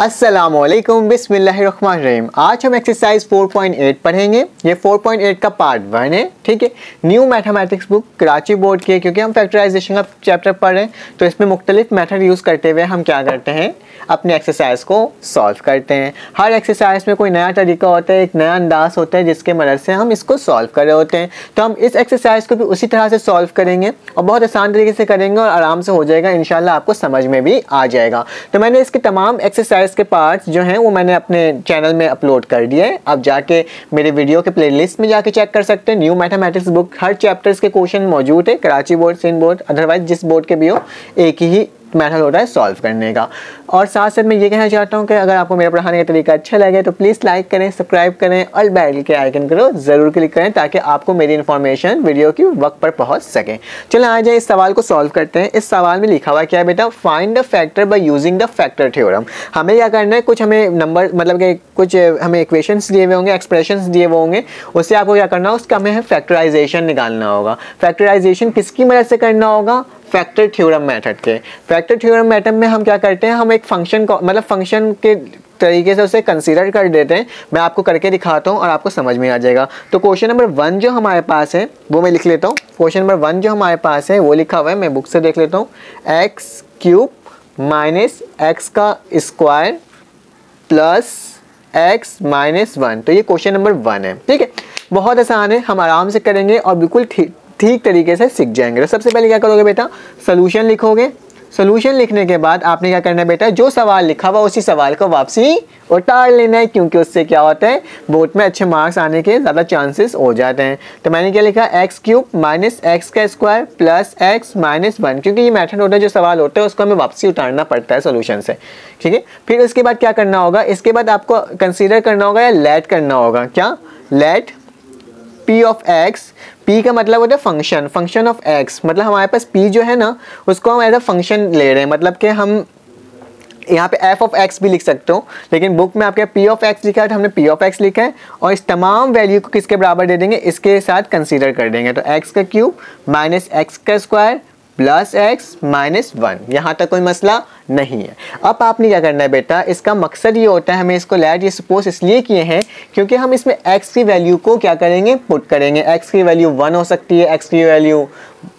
अस्सलामुअलैकुम बिस्मिल्लाहिर्रहमानिर्रहीम। आज हम एक्सरसाइज 4.8 पढ़ेंगे। ये 4.8 का पार्ट 1 है, ठीक है। New mathematics book Karachi board की है, क्योंकि हम फैक्टराइजेशन का चैप्टर पढ़ रहे हैं तो इसमें मुख्तलिफ मेथड यूज़ करते हुए हम क्या करते हैं, अपने एक्सरसाइज को सॉल्व करते हैं। हर एक्सरसाइज में कोई नया तरीका होता है, एक नया अंदाज होता है जिसके मदद से हम इसको सॉल्व कर रहे होते हैं। तो हम इस एक्सरसाइज को भी उसी तरह से सॉल्व करेंगे और बहुत आसान तरीके से करेंगे और आराम से हो जाएगा, इंशाल्लाह आपको समझ में भी आ जाएगा। तो मैंने इसके तमाम एक्सरसाइज के पार्ट्स जो हैं वो मैंने अपने चैनल में अपलोड कर दिए हैं। आप जाके मेरे वीडियो के प्लेलिस्ट में जाके चेक कर सकते हैं। न्यू मैथमेटिक्स बुक, हर चैप्टर्स के क्वेश्चन मौजूद है, Karachi board, Sindh board, otherwise जिस बोर्ड के भी हो, एक ही मेथड होता है सॉल्व करने का। और साथ साथ मैं ये कहना चाहता हूँ कि अगर आपको मेरा पढ़ाने का तरीका अच्छा लगे तो प्लीज़ लाइक करें, सब्सक्राइब करें और बेल के आइकन को ज़रूर क्लिक करें ताकि आपको मेरी इन्फॉर्मेशन वीडियो की वक्त पर पहुँच सके। चलो आ जाए, इस सवाल को सॉल्व करते हैं। इस सवाल में लिखा हुआ क्या है बेटा, find the factor by using the factor theorem. हमें क्या करना है, कुछ हमें नंबर मतलब कि कुछ हमें इक्वेशंस दिए हुए होंगे, एक्सप्रेशंस दिए हुए होंगे, उससे आपको क्या करना है, उसका हमें फैक्टराइजेशन निकालना होगा। फैक्टराइजेशन किसकी मदद से करना होगा, फैक्टर थ्योरम मेथड के। फैक्टर थ्योरम मेथड में हम क्या करते हैं, हम एक फंक्शन को मतलब फंक्शन के तरीके से उसे कंसीडर कर देते हैं। मैं आपको करके दिखाता हूँ और आपको समझ में आ जाएगा। तो क्वेश्चन नंबर 1 जो हमारे पास है वो मैं लिख लेता हूँ। क्वेश्चन नंबर 1 जो हमारे पास है वो लिखा हुआ है, मैं बुक से देख लेता हूँ। एक्स क्यूब माइनस एक्स का स्क्वायर प्लस एक्स माइनस 1। तो ये क्वेश्चन नंबर 1 है, ठीक है। बहुत आसान है, हम आराम से करेंगे और बिल्कुल ठीक तरीके से सीख जाएंगे। तो सबसे पहले क्या करोगे बेटा, सोल्यूशन लिखोगे। सोल्यूशन लिखने के बाद आपने क्या करना है बेटा, जो सवाल लिखा हुआ उसी सवाल को वापसी उतार लेना है, क्योंकि उससे क्या होता है, बोर्ड में अच्छे मार्क्स आने के ज़्यादा चांसेस हो जाते हैं। तो मैंने क्या लिखा, एक्स क्यूब माइनस एक्स का स्क्वायर प्लस एक्स माइनस 1, क्योंकि ये मेथड होता है, जो सवाल होता है उसको हमें वापसी उतारना पड़ता है सोल्यूशन से, ठीक है। फिर उसके बाद क्या करना होगा, इसके बाद आपको कंसिडर करना होगा या लेट करना होगा। क्या, let P of x. P का मतलब होता है फंक्शन, फंक्शन ऑफ एक्स, मतलब हमारे पास पी जो है ना उसको हम एज अ फंक्शन ले रहे हैं। मतलब कि हम यहाँ पे एफ ऑफ एक्स भी लिख सकते हो, लेकिन बुक में आपके पी ऑफ एक्स लिखा है तो हमने पी ऑफ एक्स लिखा है और इस तमाम वैल्यू को किसके बराबर दे देंगे, इसके साथ कंसीडर कर देंगे। तो एक्स का क्यूब माइनस एक्स का स्क्वायर प्लस एक्स माइनस 1, यहाँ तक कोई मसला नहीं है। अब आपने क्या करना है बेटा, इसका मकसद ये होता है, हमें इसको लेट ये सपोज इसलिए किए हैं क्योंकि हम इसमें x की वैल्यू को क्या करेंगे, पुट करेंगे। x की वैल्यू 1 हो सकती है, x की वैल्यू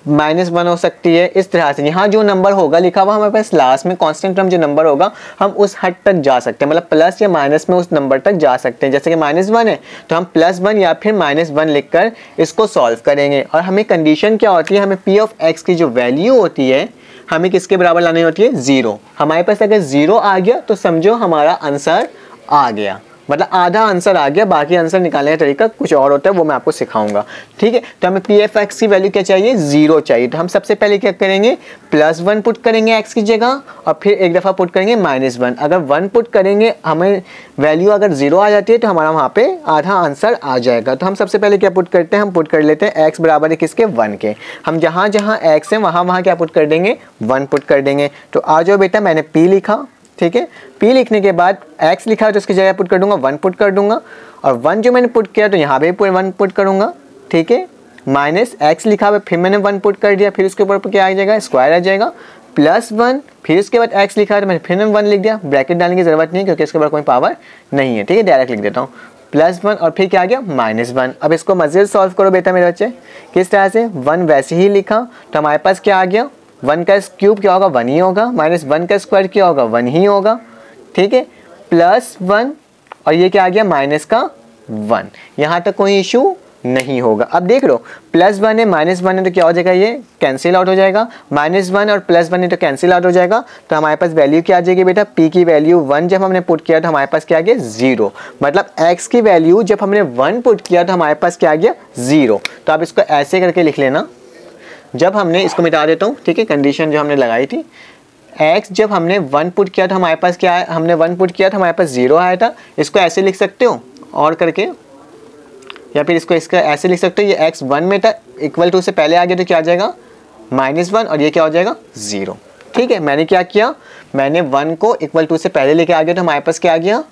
-1 हो सकती है। इस तरह से यहाँ जो नंबर होगा लिखा हुआ हमारे पास लास्ट में कांस्टेंट टर्म जो नंबर होगा, हम उस हद तक जा सकते हैं, मतलब प्लस या माइनस में उस नंबर तक जा सकते हैं। जैसे कि -1 है तो हम +1 या फिर -1 लिखकर इसको सॉल्व करेंगे। और हमें कंडीशन क्या होती है, हमें p ऑफ x की जो वैल्यू होती है हमें किसके बराबर लानी होती है, 0। हमारे पास अगर 0 आ गया तो समझो हमारा आंसर आ गया, मतलब आधा आंसर आ गया। बाकी आंसर निकालने का तरीका कुछ और होता है, वो मैं आपको सिखाऊंगा, ठीक है। तो हमें पी एफ एक्स की वैल्यू क्या चाहिए, 0 चाहिए। तो हम सबसे पहले क्या करेंगे, +1 पुट करेंगे x की जगह और फिर एक दफ़ा पुट करेंगे -1। अगर 1 पुट करेंगे, हमें वैल्यू अगर 0 आ जाती है तो हमारा वहाँ पे आधा आंसर आ जाएगा। तो हम सबसे पहले क्या पुट करते हैं, हम पुट कर लेते हैं x बराबर है किसके, 1 के। हम जहाँ जहाँ x है वहाँ क्या पुट कर देंगे, 1 पुट कर देंगे। तो आ जाओ बेटा, मैंने p लिखा, ठीक है। p लिखने के बाद x लिखा है तो उसकी जगह पुट कर दूंगा, 1 पुट कर दूंगा। और 1 जो मैंने पुट किया तो यहाँ पे 1 पुट करूंगा, ठीक है। माइनस x लिखा हुआ, फिर मैंने 1 पुट कर दिया, फिर उसके ऊपर क्या आ जाएगा, स्क्वायर आ जाएगा, +1। फिर उसके बाद x लिखा है तो मैंने फिर 1 लिख दिया। ब्रैकेट डालने की ज़रूरत नहीं है क्योंकि इसके ऊपर कोई पावर नहीं है, ठीक है। डायरेक्ट लिख देता हूँ, +1 और फिर क्या आ गया, -1। अब इसको मज़ीद सॉल्व करो बेटा मेरे बच्चे, किस तरह से, 1 वैसे ही लिखा तो हमारे पास क्या आ गया, 1 का क्यूब क्या होगा, 1 ही होगा, -1 का स्क्वायर क्या होगा, 1 ही होगा, ठीक है। +1 और ये क्या आ गया, -1। यहाँ तक कोई इशू नहीं होगा। अब देख लो, +1 है -1 है तो क्या हो जाएगा, ये कैंसिल आउट हो जाएगा। -1 और +1 है तो कैंसिल आउट हो जाएगा। तो हमारे पास वैल्यू क्या आ जाएगी बेटा, p की वैल्यू 1 जब हमने पुट किया तो हमारे पास क्या आ गया, 0। मतलब x की वैल्यू जब हमने 1 पुट किया तो हमारे पास क्या आ गया, 0। तो आप इसको ऐसे करके लिख लेना। जब हमने इसको मिटा देता हूँ, ठीक है, कंडीशन जो हमने लगाई थी, x जब हमने 1 पुट किया तो हमारे पास क्या है, हमने 1 पुट किया तो हमारे पास 0 आया था। इसको ऐसे लिख सकते हो और करके, या फिर इसको इसका ऐसे लिख सकते हो, ये x 1 में था, इक्वल टू से पहले आ गया तो क्या आ जाएगा, -1 और ये क्या हो जाएगा, 0, ठीक है। मैंने क्या किया, मैंने 1 को इक्वल टू से पहले लेके आ गया तो हमारे पास क्या आ गया,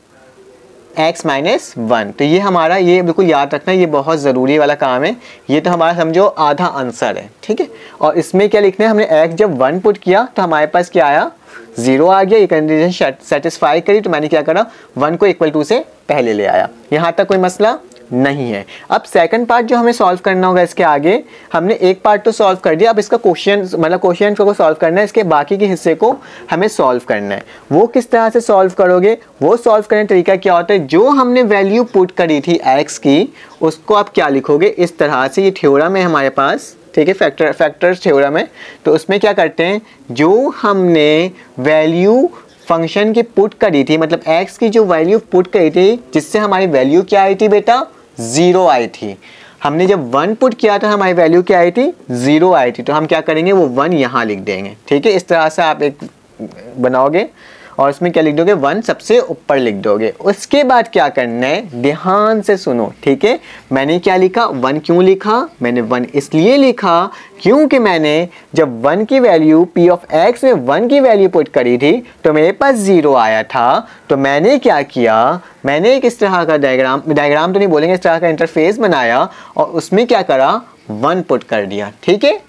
x माइनस 1। तो ये हमारा, ये बिल्कुल याद रखना, ये बहुत ज़रूरी वाला काम है। ये तो हमारा समझो आधा आंसर है, ठीक है। और इसमें क्या लिखना है, हमने x जब 1 पुट किया तो हमारे पास क्या आया, 0 आ गया। ये कंडीशन सेटिस्फाई करी तो मैंने क्या करा, 1 को इक्वल टू से पहले ले आया। यहाँ तक कोई मसला नहीं है। अब सेकंड पार्ट जो हमें सॉल्व करना होगा, इसके आगे हमने एक पार्ट तो सॉल्व कर दिया, अब इसका क्वेश्चन मतलब क्वेश्चन को सॉल्व करना है, इसके बाकी के हिस्से को हमें सॉल्व करना है। वो किस तरह से सॉल्व करोगे, वो सॉल्व करने का तरीका क्या होता है, जो हमने वैल्यू पुट करी थी x की, उसको आप क्या लिखोगे, इस तरह से। ये थ्योरम है हमारे पास, ठीक है, फैक्टर्स थ्योरम है। तो उसमें क्या करते हैं, जो हमने वैल्यू फंक्शन की पुट करी थी, मतलब x की जो वैल्यू पुट करी थी, जिससे हमारी वैल्यू क्या आई थी बेटा, 0 आई थी। हमने जब 1 पुट किया था, हमारी वैल्यू क्या आई थी, 0 आई थी। तो हम क्या करेंगे, वो 1 यहाँ लिख देंगे, ठीक है। इस तरह से आप एक बनाओगे और इसमें क्या लिख दोगे, 1 सबसे ऊपर लिख दोगे। उसके बाद क्या करना है, ध्यान से सुनो, ठीक है। मैंने क्या लिखा, 1 क्यों लिखा, मैंने 1 इसलिए लिखा क्योंकि मैंने जब 1 की वैल्यू p ऑफ x में 1 की वैल्यू पुट करी थी तो मेरे पास 0 आया था। तो मैंने क्या किया, मैंने एक इस तरह का डायग्राम तो नहीं बोलेंगे, इस तरह का इंटरफेस बनाया और उसमें क्या करा, 1 पुट कर दिया, ठीक है।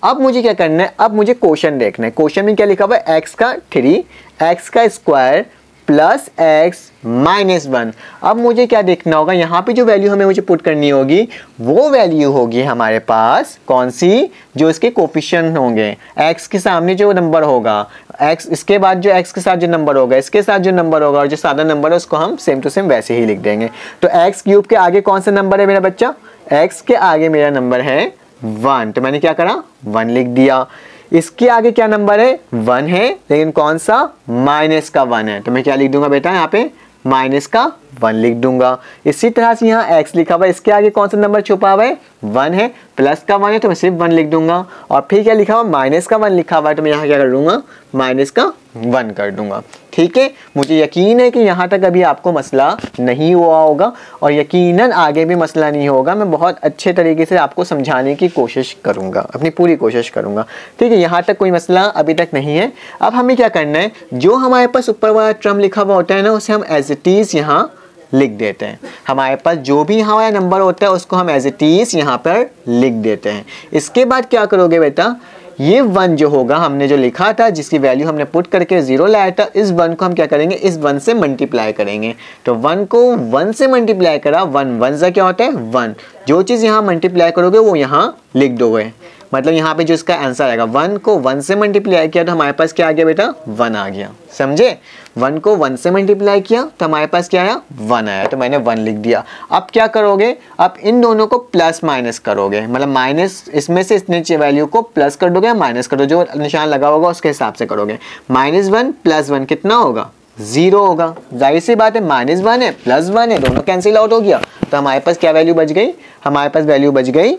अब मुझे क्या करना है, अब मुझे क्वेश्चन देखना है। क्वेश्चन में क्या लिखा हुआ है, x का 3 x का स्क्वायर प्लस x माइनस 1। अब मुझे क्या देखना होगा, यहाँ पे जो वैल्यू हमें मुझे पुट करनी होगी वो वैल्यू होगी हमारे पास कौन सी, जो इसके कोफिशिएंट होंगे, x के सामने जो नंबर होगा, x इसके बाद जो x के साथ जो नंबर होगा, इसके साथ जो नंबर होगा, और जो सादा नंबर है उसको हम सेम टू सेम वैसे ही लिख देंगे। तो x क्यूब के आगे कौन सा नंबर है मेरा बच्चा, x के आगे मेरा नंबर है 1, तो मैंने क्या करा, 1 लिख दिया। इसके आगे क्या नंबर है, 1 है, लेकिन कौन सा, माइनस का 1 है, तो मैं क्या लिख दूंगा बेटा, यहाँ पे माइनस का 1 लिख दूंगा। इसी तरह से यहाँ x लिखा हुआ है, इसके आगे कौन सा नंबर छुपा हुआ है, 1 है, प्लस का 1 है, तो मैं सिर्फ 1 लिख दूंगा। और फिर क्या लिखा हुआ, माइनस का 1 लिखा हुआ है, तो मैं यहाँ क्या कर दूंगा, माइनस का 1 कर दूंगा, ठीक है। मुझे यकीन है कि यहाँ तक अभी आपको मसला नहीं हुआ होगा और यकीनन आगे भी मसला नहीं होगा। मैं बहुत अच्छे तरीके से आपको समझाने की कोशिश करूँगा, अपनी पूरी कोशिश करूँगा, ठीक है। यहाँ तक कोई मसला अभी तक नहीं है। अब हमें क्या करना है, जो हमारे पास ऊपर वाला टर्म लिखा हुआ होता है ना, उसे हम एज इट इज़ यहाँ लिख देते हैं। हमारे पास जो भी यहाँ वाला नंबर होता है उसको हम एज इट इज़ यहाँ पर लिख देते हैं। इसके बाद क्या करोगे बेटा, ये 1 जो होगा, हमने जो लिखा था, जिसकी वैल्यू हमने पुट करके 0 लाया था, इस 1 को हम क्या करेंगे, इस 1 से मल्टीप्लाई करेंगे। तो 1 को 1 से मल्टीप्लाई करा, 1 1 सा क्या होता है 1। जो चीज़ यहाँ मल्टीप्लाई करोगे वो यहाँ लिख दोगे, मतलब यहाँ पे जो इसका आंसर आएगा, 1 को 1 से मल्टीप्लाई किया तो हमारे पास क्या आ गया बेटा, 1 आ गया, समझे। 1 को 1 से मल्टीप्लाई किया तो हमारे पास क्या आया, 1 आया, तो मैंने 1 लिख दिया। अब क्या करोगे, अब इन दोनों को प्लस माइनस करोगे, मतलब माइनस इसमें से इतने वैल्यू को प्लस कर दोगे, माइनस कर दो, जो निशान लगा होगा उसके हिसाब से करोगे। -1 + 1 कितना होगा, 0 होगा। जाहिर सी बात है, -1 है +1 है, दोनों कैंसिल आउट हो गया, तो हमारे पास क्या वैल्यू बच गई, हमारे पास वैल्यू बच गई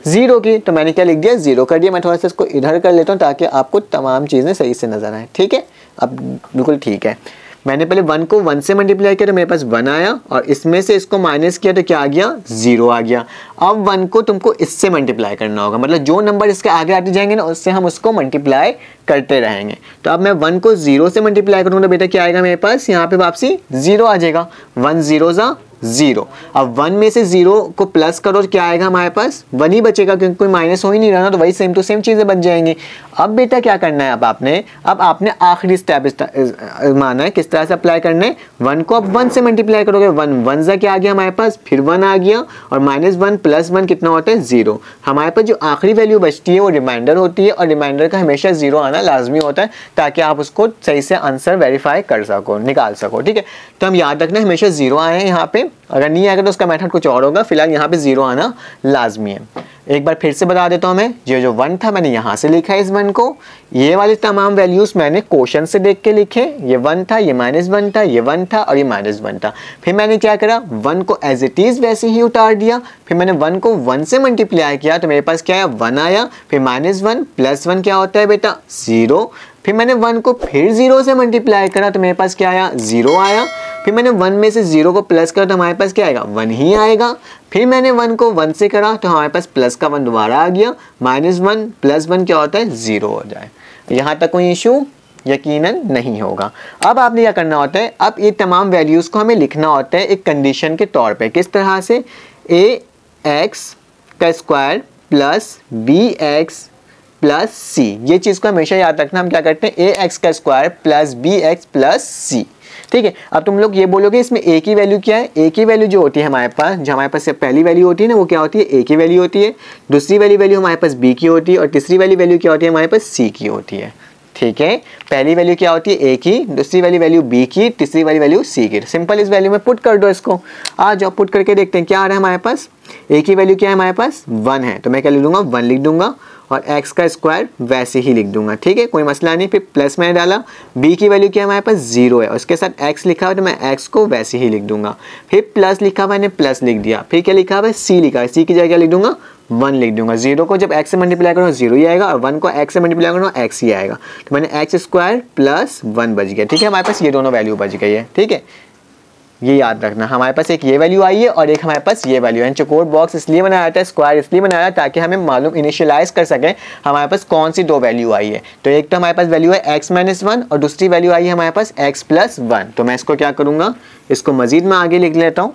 0 की। तो मैंने क्या लिख दिया, 0 कर दिया। मैं थोड़ा सा इसको इधर कर लेता हूँ ताकि आपको तमाम चीज़ें सही से नजर आए, ठीक है। अब बिल्कुल ठीक है, मैंने पहले 1 को 1 से मल्टीप्लाई किया तो मेरे पास 1 आया, और इसमें से इसको माइनस किया तो क्या आ गया, 0 आ गया। अब 1 को तुमको इससे मल्टीप्लाई करना होगा, मतलब जो नंबर इसके आगे आते जाएंगे ना, उससे हम उसको मल्टीप्लाई करते रहेंगे। तो अब मैं 1 को 0 से मल्टीप्लाई करूँगा तो बेटा क्या आएगा मेरे पास, यहाँ पे वापसी 0 आ जाएगा, 1 0 ज़ा 0। अब 1 में से 0 को प्लस करो तो क्या आएगा हमारे पास, 1 ही बचेगा, क्योंकि कोई माइनस हो ही नहीं रहा ना, तो वही सेम टू सेम चीज़ें बच जाएंगी। अब बेटा क्या करना है, अब आपने आखिरी स्टेप माना है, किस तरह से अप्लाई करना है। 1 को अब 1 से मल्टीप्लाई करोगे, 1 1 ज़ा क्या आ गया हमारे पास, फिर 1 आ गया, और -1 + 1 कितना होता है, 0। हमारे पास जो आखिरी वैल्यू बचती है वो रिमाइंडर होती है, और रिमाइंडर का हमेशा 0 आना लाजमी होता है, ताकि आप उसको सही से आंसर वेरीफाई कर सको, निकाल सको, ठीक है। तो हम याद रखना हमेशा 0 आए हैं यहाँ पे, अगर नहीं आएगा तो उसका मेथड कुछ और होगा, फिलहाल यहाँ पे 0 आना लाजमी है। एक बार फिर से बता देता हूँ मैं, जो 1 था मैंने यहाँ से लिखा है इस 1 को, ये वाले तमाम वैल्यूज मैंने क्वेश्चन से देख के लिखे। ये 1 था, ये -1 था, ये 1 था और ये -1 था। फिर मैंने क्या करा, 1 को एज इट इज वैसे ही उतार दिया। फिर मैंने 1 को 1 से मल्टीप्लाई किया तो मेरे पास क्या आया, 1 आया। फिर -1 + 1 क्या होता है बेटा, 0। फिर मैंने 1 को फिर 0 से मल्टीप्लाई करा तो मेरे पास क्या आया, 0 आया। फिर मैंने 1 में से 0 को प्लस करा तो हमारे पास क्या आएगा, 1 ही आएगा। फिर मैंने 1 को 1 से करा तो हमारे पास प्लस का 1 दोबारा आ गया। -1 + 1 क्या होता है, 0 हो जाए। यहाँ तक कोई इशू, यकीनन नहीं होगा। अब आपने क्या करना होता है, अब ये तमाम वैल्यूज़ को हमें लिखना होता है एक कंडीशन के तौर पे। किस तरह से, ax का square plus bx plus c, ये चीज़ को हमेशा याद रखना। हम क्या करते हैं, ax का square plus bx plus c, ठीक है। अब तुम लोग ये बोलोगे इसमें a की वैल्यू क्या है, a की वैल्यू जो होती है हमारे पास, जो हमारे पास पहली वैल्यू होती है ना, वो क्या होती है, a की वैल्यू होती है। दूसरी वाली वैल्यू हमारे पास b की होती है और तीसरी वाली वैल्यू क्या होती है, हमारे पास c की होती है, ठीक है। पहली वैल्यू क्या होती है, a की, दूसरी वाली वैल्यू b की, तीसरी वाली वैल्यू c की। सिंपल इस वैल्यू में पुट कर दो इसको। आ जाओ पुट करके देखते हैं क्या आ रहा है हमारे पास। a की वैल्यू क्या है हमारे पास, 1 है, तो मैं क्या लिख दूंगा, 1 लिख दूंगा और x का स्क्वायर वैसे ही लिख दूंगा, ठीक है, कोई मसला नहीं। फिर प्लस मैंने डाला, b की वैल्यू क्या है हमारे पास, 0 है, उसके साथ x लिखा हुआ है तो मैं x को वैसे ही लिख दूंगा। फिर प्लस लिखा हुआ मैंने प्लस लिख दिया। फिर क्या लिखा हुआ है, c लिखा है, c की जगह क्या लिख दूंगा, 1 लिख दूंगा। 0 को जब x से मल्टीप्लाई करूँगा 0 ही आएगा और 1 को x से मल्टीप्लाई करूँगा x ही आएगा। तो मैंने x स्क्वायर प्लस 1 बच गया, ठीक है। हमारे पास ये दोनों वैल्यू बच गई है, ठीक है। ये याद रखना, हमारे पास एक ये वैल्यू आई है और एक हमारे पास ये वैल्यू है। चौकोर बॉक्स इसलिए बनाया था, स्क्वायर इसलिए बनाया ताकि हमें मालूम इनिशियलाइज कर सकें हमारे पास कौन सी दो वैल्यू आई है। तो एक तो हमारे पास वैल्यू है x माइनस 1 और दूसरी वैल्यू आई है हमारे पास x प्लस 1। तो मैं इसको क्या करूँगा, इसको मजीद मैं आगे लिख लेता हूँ।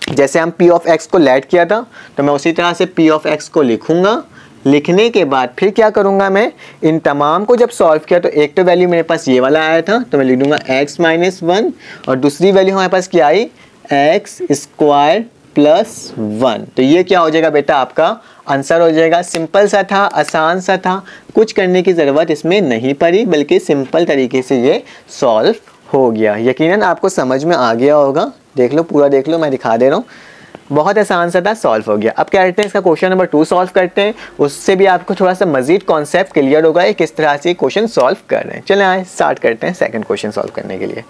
जैसे हम p ऑफ x को लेट किया था तो मैं उसी तरह से p ऑफ x को लिखूंगा। लिखने के बाद फिर क्या करूंगा, मैं इन तमाम को जब सॉल्व किया तो एक तो वैल्यू मेरे पास ये वाला आया था तो मैं लिख दूंगा x माइनस 1 और दूसरी वैल्यू हमारे पास क्या आई, x स्क्वायर प्लस 1। तो ये क्या हो जाएगा बेटा, आपका आंसर हो जाएगा। सिंपल सा था, आसान सा था, कुछ करने की ज़रूरत इसमें नहीं पड़ी, बल्कि सिंपल तरीके से ये सॉल्व हो गया। यकीनन आपको समझ में आ गया होगा। देख लो, पूरा देख लो, मैं दिखा दे रहा हूँ, बहुत आसान सा था, सॉल्व हो गया। अब क्या करते हैं, इसका क्वेश्चन नंबर 2 सॉल्व करते हैं। उससे भी आपको थोड़ा सा मजीद कॉन्सेप्ट क्लियर होगा ये किस तरह से क्वेश्चन सॉल्व कर रहे हैं। चलें आए स्टार्ट करते हैं सेकंड क्वेश्चन सॉल्व करने के लिए।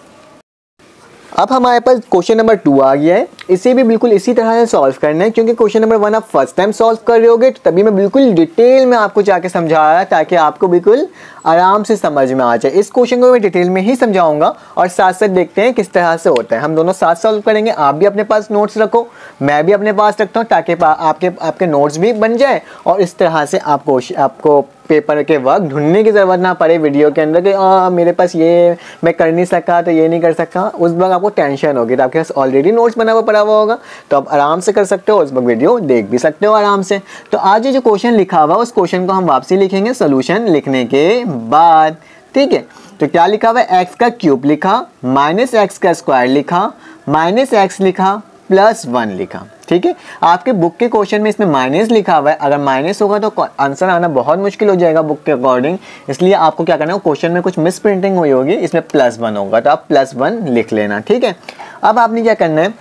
अब हमारे पास क्वेश्चन नंबर 2 आ गया है। इसे भी बिल्कुल इसी तरह से सॉल्व करना है, क्योंकि क्वेश्चन नंबर 1 आप फर्स्ट टाइम सॉल्व कर रहे होगे तो तभी मैं बिल्कुल डिटेल में आपको जाके समझा रहा ताकि आपको बिल्कुल आराम से समझ में आ जाए। इस क्वेश्चन को मैं डिटेल में ही समझाऊंगा और साथ साथ देखते हैं किस तरह से होता है। हम दोनों साथ सॉल्व करेंगे। आप भी अपने पास नोट्स रखो, मैं भी अपने पास रखता हूँ, ताकि आपके नोट्स भी बन जाए और इस तरह से आपको पेपर के वक्त ढूंढने की ज़रूरत ना पड़े वीडियो के अंदर कि मेरे पास ये मैं कर नहीं सका तो ये नहीं कर सका। उस वक्त आपको टेंशन होगी, तो आपके पास ऑलरेडी नोट्स बना हुआ पड़ा हुआ होगा तो आप आराम से कर सकते हो, उस वक्त वीडियो देख भी सकते हो आराम से। तो आज ये जो क्वेश्चन लिखा हुआ उस क्वेश्चन को हम वापसी लिखेंगे सोल्यूशन लिखने के बाद, ठीक है। तो क्या लिखा हुआ है, एक्स का क्यूब लिखा, माइनस एक्स का स्क्वायर लिखा, माइनस एक्स लिखा, प्लस 1 लिखा, ठीक है। आपके बुक के क्वेश्चन में इसमें माइनस लिखा हुआ है, अगर माइनस होगा तो आंसर आना बहुत मुश्किल हो जाएगा बुक के अकॉर्डिंग। इसलिए आपको क्या करना है, क्वेश्चन में कुछ मिस प्रिंटिंग हुई होगी, इसमें प्लस 1 होगा तो आप प्लस 1 लिख लेना, ठीक है। अब आपने क्या करना है,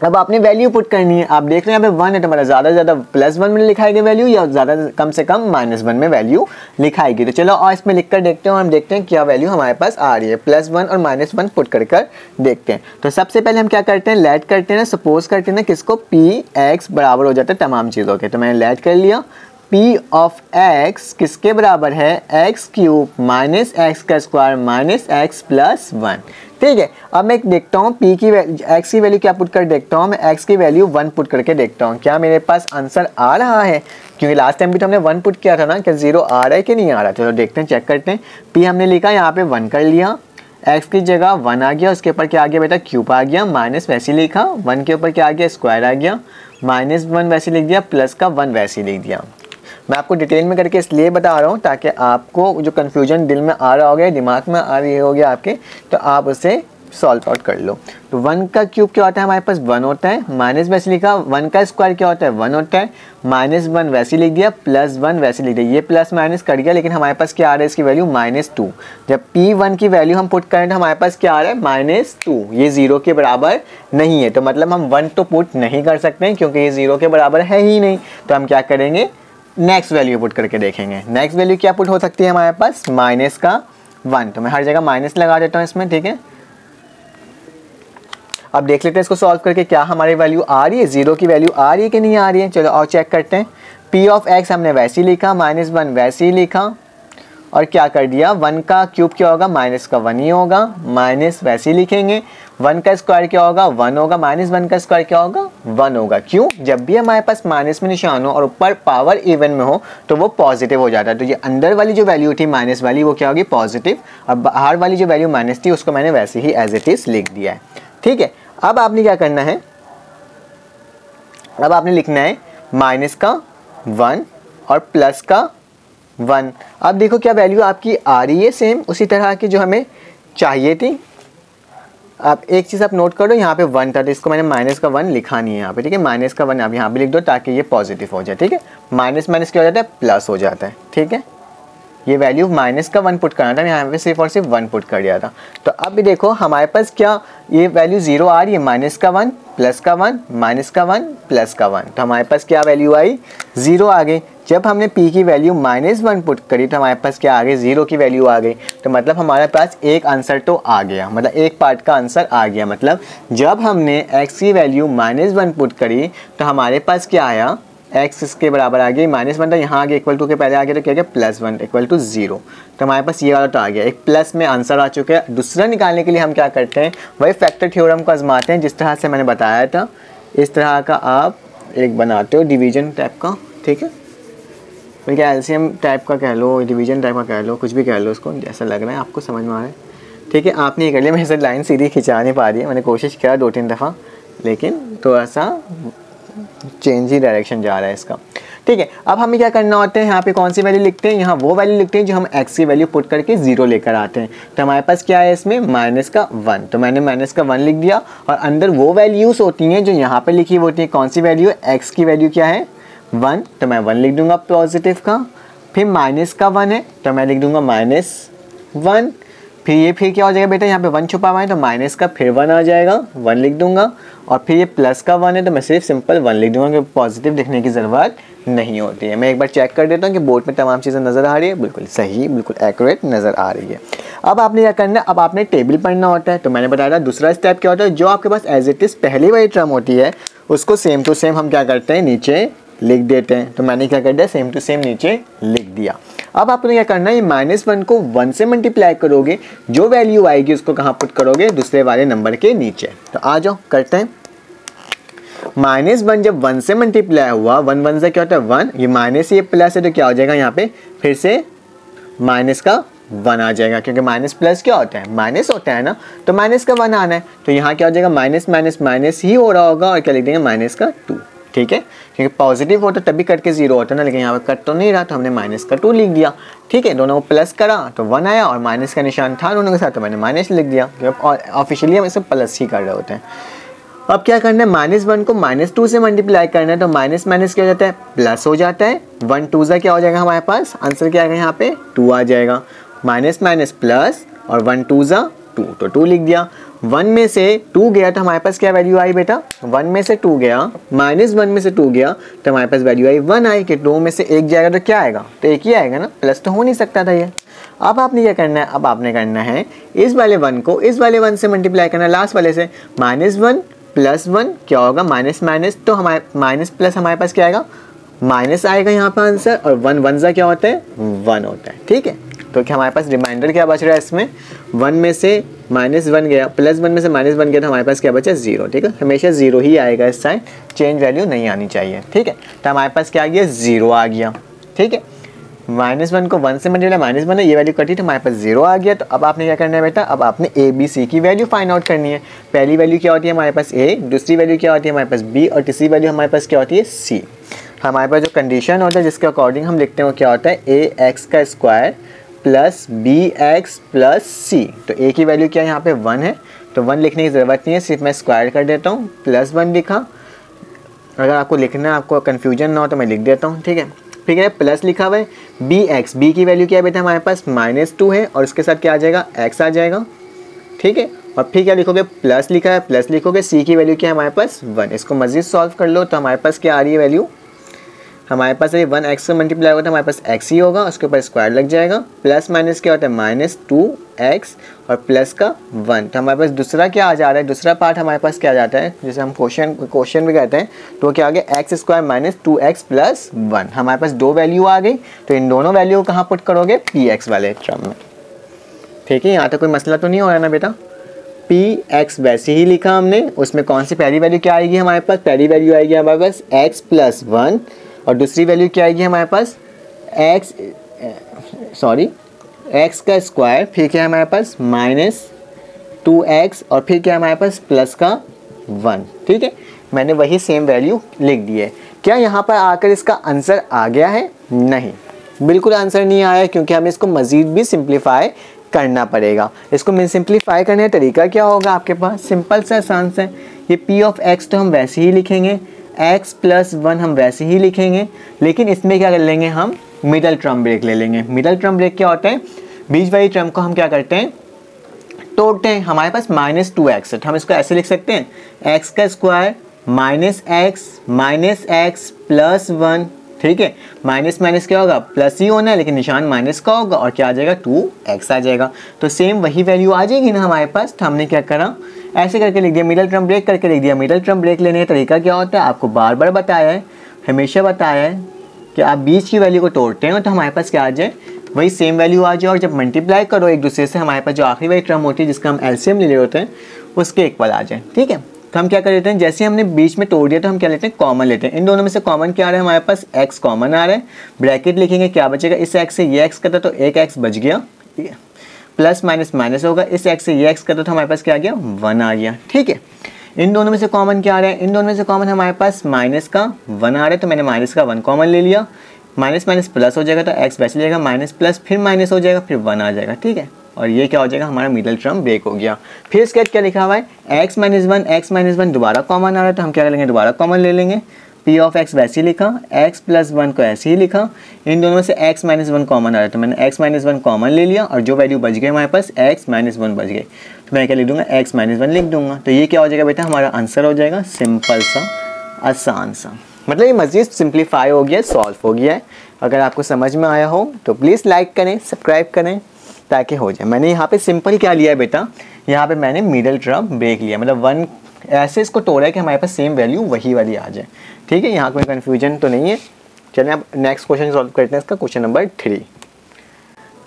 अब आपने वैल्यू पुट करनी है। आप देख रहे हैं यहाँ पे 1 है तो हमारा ज़्यादा से ज़्यादा प्लस 1 में लिखाएगी वैल्यू या ज़्यादा कम से कम माइनस 1 में वैल्यू लिखाएगी। तो चलो और इसमें लिख कर देखते हैं और हम देखते हैं क्या वैल्यू हमारे पास आ रही है। प्लस 1 और माइनस 1 पुट कर देखते हैं। तो सबसे पहले हम क्या करते हैं, लेट करते हैं ना, सपोज करते हैं ना किसको, पी एक्स बराबर हो जाता है तमाम चीज़ों के। तो मैंने लेट कर लिया, पी ऑफ एक्स किसके बराबर है, एक्स क्यूब माइनस एक्स का स्क्वायर माइनस एक्स प्लस 1, ठीक है। अब मैं देखता हूँ पी की एक्स की वैल्यू क्या पुट कर देखता हूँ, मैं एक्स की वैल्यू 1 पुट करके देखता हूँ क्या मेरे पास आंसर आ रहा है, क्योंकि लास्ट टाइम भी तो हमने 1 पुट किया था ना, क्या 0 आ रहा है कि नहीं आ रहा। चलो देखते हैं, चेक करते हैं। पी हमने लिखा, यहाँ पे 1 कर लिया, एक्स की जगह 1 आ गया, उसके ऊपर क्या आ गया बेटा, क्यूब आ गया, माइनस वैसे लिखा, 1 के ऊपर क्या आ गया, स्क्वायर आ गया, माइनस 1 वैसे लिख दिया, प्लस का 1 वैसे लिख दिया। मैं आपको डिटेल में करके इसलिए बता रहा हूँ ताकि आपको जो कन्फ्यूजन दिल में आ रहा होगा, दिमाग में आ रही होगी आपके, तो आप उसे सॉल्व आउट कर लो। तो 1 का क्यूब क्या होता है, हमारे पास 1 होता है, माइनस वैसे लिखा, 1 का स्क्वायर क्या होता है, 1 होता है, माइनस 1 वैसे लिख दिया, प्लस 1 वैसे लिख दिया। ये प्लस माइनस कर गया, लेकिन हमारे पास क्या आ रहा है, इसकी वैल्यू -2। जब P1 की वैल्यू हम पुट करें तो हमारे पास क्या आ रहा है, -2। ये 0 के बराबर नहीं है, तो मतलब हम 1 तो पुट नहीं कर सकते हैं क्योंकि ये 0 के बराबर है ही नहीं। तो हम क्या करेंगे, नेक्स्ट वैल्यू पुट करके देखेंगे। नेक्स्ट वैल्यू क्या पुट हो सकती है हमारे पास, -1। तो मैं हर जगह माइनस लगा देता हूँ इसमें, ठीक है। अब देख लेते हैं इसको सॉल्व करके क्या हमारी वैल्यू आ रही है, 0 की वैल्यू आ रही है कि नहीं आ रही है। चलो और चेक करते हैं। P ऑफ x हमने वैसे ही लिखा, -1 वैसे ही लिखा और क्या कर दिया, 1 का क्यूब क्या होगा, माइनस का 1 ही होगा, माइनस वैसे ही लिखेंगे, 1 का स्क्वायर क्या होगा, 1 होगा, -1 का स्क्वायर क्या होगा, 1 होगा। क्यों? जब भी हमारे पास माइनस में निशान हो और ऊपर पावर इवन में हो तो वो पॉजिटिव हो जाता है। तो ये अंदर वाली जो वैल्यू थी माइनस वाली वो क्या होगी? पॉजिटिव। अब बाहर वाली जो वैल्यू माइनस थी उसको मैंने वैसे ही एज इट इज लिख दिया है। ठीक है, अब आपने क्या करना है, अब आपने लिखना है माइनस का 1 और प्लस का 1। अब देखो क्या वैल्यू आपकी आ रही है, सेम उसी तरह की जो हमें चाहिए थी। आप एक चीज़ आप नोट करो, यहाँ पे 1 था तो इसको मैंने माइनस का 1 लिखा नहीं है यहाँ पे। ठीक है, माइनस का 1 आप यहाँ पे लिख दो ताकि ये पॉजिटिव हो जाए। ठीक है, माइनस माइनस क्या हो जाता है? प्लस हो जाता है। ठीक है, ये वैल्यू माइनस का 1 पुट करना था, यहाँ पे सिर्फ और सिर्फ 1 पुट कर दिया था। तो अब भी देखो हमारे पास क्या ये वैल्यू 0 आ रही है, माइनस का 1 प्लस का 1 माइनस का 1 प्लस का 1। तो हमारे पास क्या वैल्यू आई? 0 आ गई। जब हमने p की वैल्यू -1 पुट करी तो हमारे पास क्या आ गई? 0 की वैल्यू आ गई। तो मतलब हमारे पास एक आंसर तो आ गया, मतलब एक पार्ट का आंसर आ गया। मतलब जब हमने x की वैल्यू -1 पुट करी तो हमारे पास क्या आया? x इसके बराबर आ गई, -1 था यहाँ आगे इक्वल टू के पहले आ गया तो क्या गया? +1 इक्वल टू 0। तो हमारे पास ये वाला तो आ गया, एक प्लस में आंसर आ चुका है। दूसरा निकालने के लिए हम क्या करते हैं? वही फैक्टर थ्योरम को आजमाते हैं जिस तरह से मैंने बताया था। इस तरह का आप एक बनाते हो डिवीजन टाइप का। ठीक है, तो क्या एलसीएम टाइप का कह लो, डिवीजन टाइप का कह लो, कुछ भी कह लो उसको, जैसा लग रहा है आपको समझ में आ रहा है। ठीक है, आपने ये कर लिया। मेरे से लाइन सीधी खिंचा नहीं पा रही है, मैंने कोशिश किया 2-3 दफ़ा लेकिन थोड़ा सा चेंज ही डायरेक्शन जा रहा है इसका। ठीक है, अब हमें क्या करना होता है, यहाँ पे कौन सी वैल्यू लिखते हैं? यहाँ वो वैल्यू लिखते हैं जो हम x की वैल्यू पुट करके 0 लेकर आते हैं। तो हमारे पास क्या है इसमें? माइनस का 1। तो मैंने माइनस का 1 लिख दिया और अंदर वो वैल्यूज़ होती हैं जो यहाँ पे लिखी होती हैं। कौन सी वैल्यू है? x की वैल्यू क्या है? 1। तो मैं 1 लिख दूंगा पॉजिटिव का। फिर माइनस का 1 है तो मैं लिख दूंगा -1। फिर क्या हो जाएगा बेटा? यहाँ पे 1 छुपा हुआ है तो माइनस का फिर 1 आ जाएगा, 1 लिख दूंगा। और फिर ये प्लस का 1 है तो मैं सिर्फ सिंपल 1 लिख दूंगा, क्योंकि पॉजिटिव लिखने की ज़रूरत नहीं होती है। मैं एक बार चेक कर देता हूँ कि बोर्ड में तमाम चीज़ें नज़र आ रही है, बिल्कुल सही, बिल्कुल एक्यूरेट नज़र आ रही है। अब आपने क्या करना है? अब आपने टेबल पढ़ना होता है। तो मैंने बताया था दूसरा स्टेप क्या होता है, जो आपके पास एज इट इज़ पहली वाली टर्म होती है उसको सेम टू सेम हम क्या करते हैं? नीचे लिख देते हैं। तो मैंने क्या कर दिया? सेम टू सेम नीचे लिख दिया। अब आपने क्या करना है? ये -1 को 1 से मल्टीप्लाई करोगे, जो वैल्यू आएगी उसको कहाँ पुट करोगे? दूसरे वाले नंबर के नीचे। तो आ जाओ करते हैं। -1 जब 1 से मल्टीप्लाई हुआ, 1 1 से क्या होता है? 1, ये माइनस ये प्लस है तो क्या हो जाएगा? यहाँ पे फिर से माइनस का 1 आ जाएगा, क्योंकि माइनस प्लस क्या होता है? माइनस होता है ना। तो माइनस का 1 आना है तो यहाँ क्या हो जाएगा? माइनस माइनस माइनस ही हो रहा होगा और क्या लिख देंगे? माइनस का 2। ठीक है, क्योंकि पॉजिटिव होता तभी कट के 0 होता है ना, लेकिन यहाँ पे कट तो नहीं रहा तो हमने माइनस का 2 लिख दिया। ठीक है, दोनों को प्लस करा तो 1 आया और माइनस का निशान था दोनों के साथ तो मैंने माइनस लिख दिया। और ऑफिशियली हम इसे प्लस ही कर रहे होते हैं। अब क्या करना है? -1 को -2 से मल्टीप्लाई करना है तो माइनस माइनस क्या हो जाता है? प्लस हो जाता है। 1 2 क्या हो जाएगा? हमारे पास आंसर क्या आएगा? यहाँ पे 2 आ जाएगा। माइनस माइनस प्लस और 1 2 2 तो 2 लिख दिया। 1 में से 2 गया तो हमारे पास क्या वैल्यू आई बेटा? 1 में से 2 गया, -1 में से 2 गया तो हमारे पास वैल्यू आई 1 आई। कि 2 में से 1 जाएगा तो क्या आएगा? तो 1 ही आएगा ना, प्लस तो हो नहीं सकता था ये। अब आपने क्या करना है? अब आपने करना है इस वाले 1 को इस वाले 1 से मल्टीप्लाई करना है, लास्ट वाले से। -1 + 1 क्या होगा? माइनस माइनस तो हमारे माइनस प्लस हमारे पास क्या आएगा? माइनस आएगा यहाँ पर आंसर। और 1 1 क्या होता है? 1 होता है। ठीक है, तो क्या हमारे पास रिमाइंडर क्या बच रहा है इसमें? 1 में से -1 गया, +1 में से -1 गया तो हमारे पास क्या बचा? 0। ठीक है, हमेशा 0 ही आएगा इस साइड, चेंज वैल्यू नहीं आनी चाहिए। ठीक है, तो हमारे पास क्या आ गया? 0 आ गया। ठीक है, -1 को 1 से मल्टीप्लाई -1 है, ये वैल्यू कटी तो हमारे पास 0 आ गया। तो अब आपने क्या करना है बेटा? अब आपने A B C की वैल्यू फाइंड आउट करनी है। पहली वैल्यू क्या होती है हमारे पास? A, दूसरी वैल्यू क्या होती है हमारे पास? B और तीसरी वैल्यू हमारे पास क्या होती है? C। हमारे पास जो कंडीशन होता है जिसके अकॉर्डिंग हम लिखते हैं वो क्या होता है? ax² + bx + c। तो a की वैल्यू क्या है यहाँ पे? 1 है, तो 1 लिखने की ज़रूरत नहीं है, सिर्फ मैं स्क्वायर कर देता हूँ, +1 लिखा। अगर आपको लिखना है, आपको कन्फ्यूजन ना हो तो मैं लिख देता हूँ। ठीक है, ठीक है, प्लस लिखा हुआ है। bx, b की वैल्यू क्या है बेटा हमारे पास? -2 है और उसके साथ क्या आ जाएगा? x आ जाएगा। ठीक है, और फिर क्या लिखोगे? प्लस लिखा है, प्लस लिखोगे। c की वैल्यू क्या है हमारे पास? 1। इसको मज़ीद सॉल्व कर लो तो हमारे पास क्या आ रही है वैल्यू? हमारे पास ये 1x से मल्टीप्लाई होगा तो हमारे पास x ही होगा, उसके ऊपर स्क्वायर लग जाएगा। प्लस माइनस क्या होता है? -2x और प्लस का 1। तो हमारे पास दूसरा क्या आ जा रहा है? दूसरा पार्ट हमारे पास क्या आ जाता है, जैसे हम क्वेश्चन भी कहते हैं, तो क्या आ गया? x² - 2x + 1। हमारे पास 2 वैल्यू आ गई, तो इन दोनों वैल्यू को कहाँ पुट करोगे? px वाले टर्म में। ठीक है, यहाँ तक कोई मसला तो नहीं हो रहा ना बेटा? पी एक्स वैसे ही लिखा हमने, उसमें कौन सी पहली वैल्यू क्या आएगी हमारे पास, पहली वैल्यू आएगी हमारे पास एक्स प्लस वन, और दूसरी वैल्यू क्या आएगी हमारे पास एक्स का स्क्वायर, फिर क्या है हमारे पास माइनस 2x, और फिर क्या है हमारे पास प्लस का 1। ठीक है, मैंने वही सेम वैल्यू लिख दी है। क्या यहाँ पर आकर इसका आंसर आ गया है? नहीं, बिल्कुल आंसर नहीं आया, क्योंकि हमें इसको मज़ीद भी सिंप्लीफाई करना पड़ेगा। इसको सिंप्लीफाई करने का तरीका क्या होगा आपके पास? सिंपल सा आसान सा, ये p ऑफ x तो हम वैसे ही लिखेंगे, x प्लस 1 हम वैसे ही लिखेंगे, लेकिन इसमें क्या कर लेंगे हम, मिडल टर्म ब्रेक ले लेंगे। मिडल टर्म ब्रेक क्या होता है? बीच वाली टर्म को हम क्या करते हैं, तोड़ते हैं। हमारे पास -2x है, तो हम इसको ऐसे लिख सकते हैं, x का स्क्वायर -x प्लस 1। ठीक है, माइनस माइनस क्या होगा, प्लस ही होना है, लेकिन निशान माइनस का होगा, और क्या आ जाएगा, 2x आ जाएगा। तो सेम वही वैल्यू आ जाएगी ना हमारे पास। तो हमने क्या करा, ऐसे करके लिख दिया, मिडल टर्म ब्रेक करके लिख दिया। मिडल टर्म ब्रेक लेने का तरीका क्या होता है, आपको बार बार बताया है, हमेशा बताया है कि आप बीच की वैल्यू को तोड़ते हैं तो हमारे पास क्या आ जाए, वही सेम वैल्यू आ जाए, और जब मल्टीप्लाई करो एक दूसरे से, हमारे पास जो आखिरी वाली टर्म होती है जिसका हम एलसीएम ले रहे होते हैं, उसके इक्वल आ जाए। ठीक है, तो हम क्या कर लेते हैं, जैसे हमने बीच में तोड़ दिया तो हम क्या लेते हैं, कॉमन लेते हैं। इन दोनों में से कॉमन क्या आ रहा है हमारे पास, x कॉमन आ रहा है, ब्रैकेट लिखेंगे, क्या बचेगा, इस x से ये x करता तो एक x बच गया, प्लस माइनस माइनस होगा, इस x से ये x करता तो हमारे पास क्या आ गया, 1 आ गया। ठीक है, इन दोनों में से कॉमन क्या आ रहा है, इन दोनों में से कॉमन हमारे पास माइनस का 1 आ रहा है, तो मैंने माइनस का 1 कॉमन ले लिया। माइनस माइनस प्लस हो जाएगा तो x वैसे जाएगा, माइनस प्लस फिर माइनस हो जाएगा, फिर 1 आ जाएगा। ठीक है, और ये क्या हो जाएगा, हमारा मिडल टर्म ब्रेक हो गया। फिर इसके बाद क्या लिखा हुआ है, x माइनस 1 दोबारा कॉमन आ रहा है, तो हम क्या करेंगे, दोबारा कॉमन ले लेंगे। p ऑफ x वैसे ही लिखा, x प्लस 1 को ऐसे ही लिखा। इन दोनों में से x माइनस 1 कॉमन आ रहा है, तो मैंने x माइनस 1 कॉमन ले लिया, और जो वैल्यू बच गई हमारे पास x माइनस 1 बच गई, तो मैं क्या लिख दूंगा, x माइनस 1 लिख दूंगा। तो ये क्या हो जाएगा बेटा, हमारा आंसर हो जाएगा, सिंपल सा, आसान सा। मतलब ये मज़ीद सिंप्लीफाई हो गया, सॉल्व हो गया है। अगर आपको समझ में आया हो तो प्लीज़ लाइक करें, सब्सक्राइब करें, ताकि हो जाए। मैंने यहाँ पे सिंपल क्या लिया है बेटा, यहाँ पे मैंने मिडल टर्म ब्रेक लिया, मतलब 1 ऐसे इसको तोड़ा है कि हमारे पास सेम वैल्यू वही वाली आ जाए। ठीक है, यहाँ कोई कन्फ्यूजन तो नहीं है। चलिए अब नेक्स्ट क्वेश्चन सॉल्व करते हैं, इसका क्वेश्चन नंबर 3।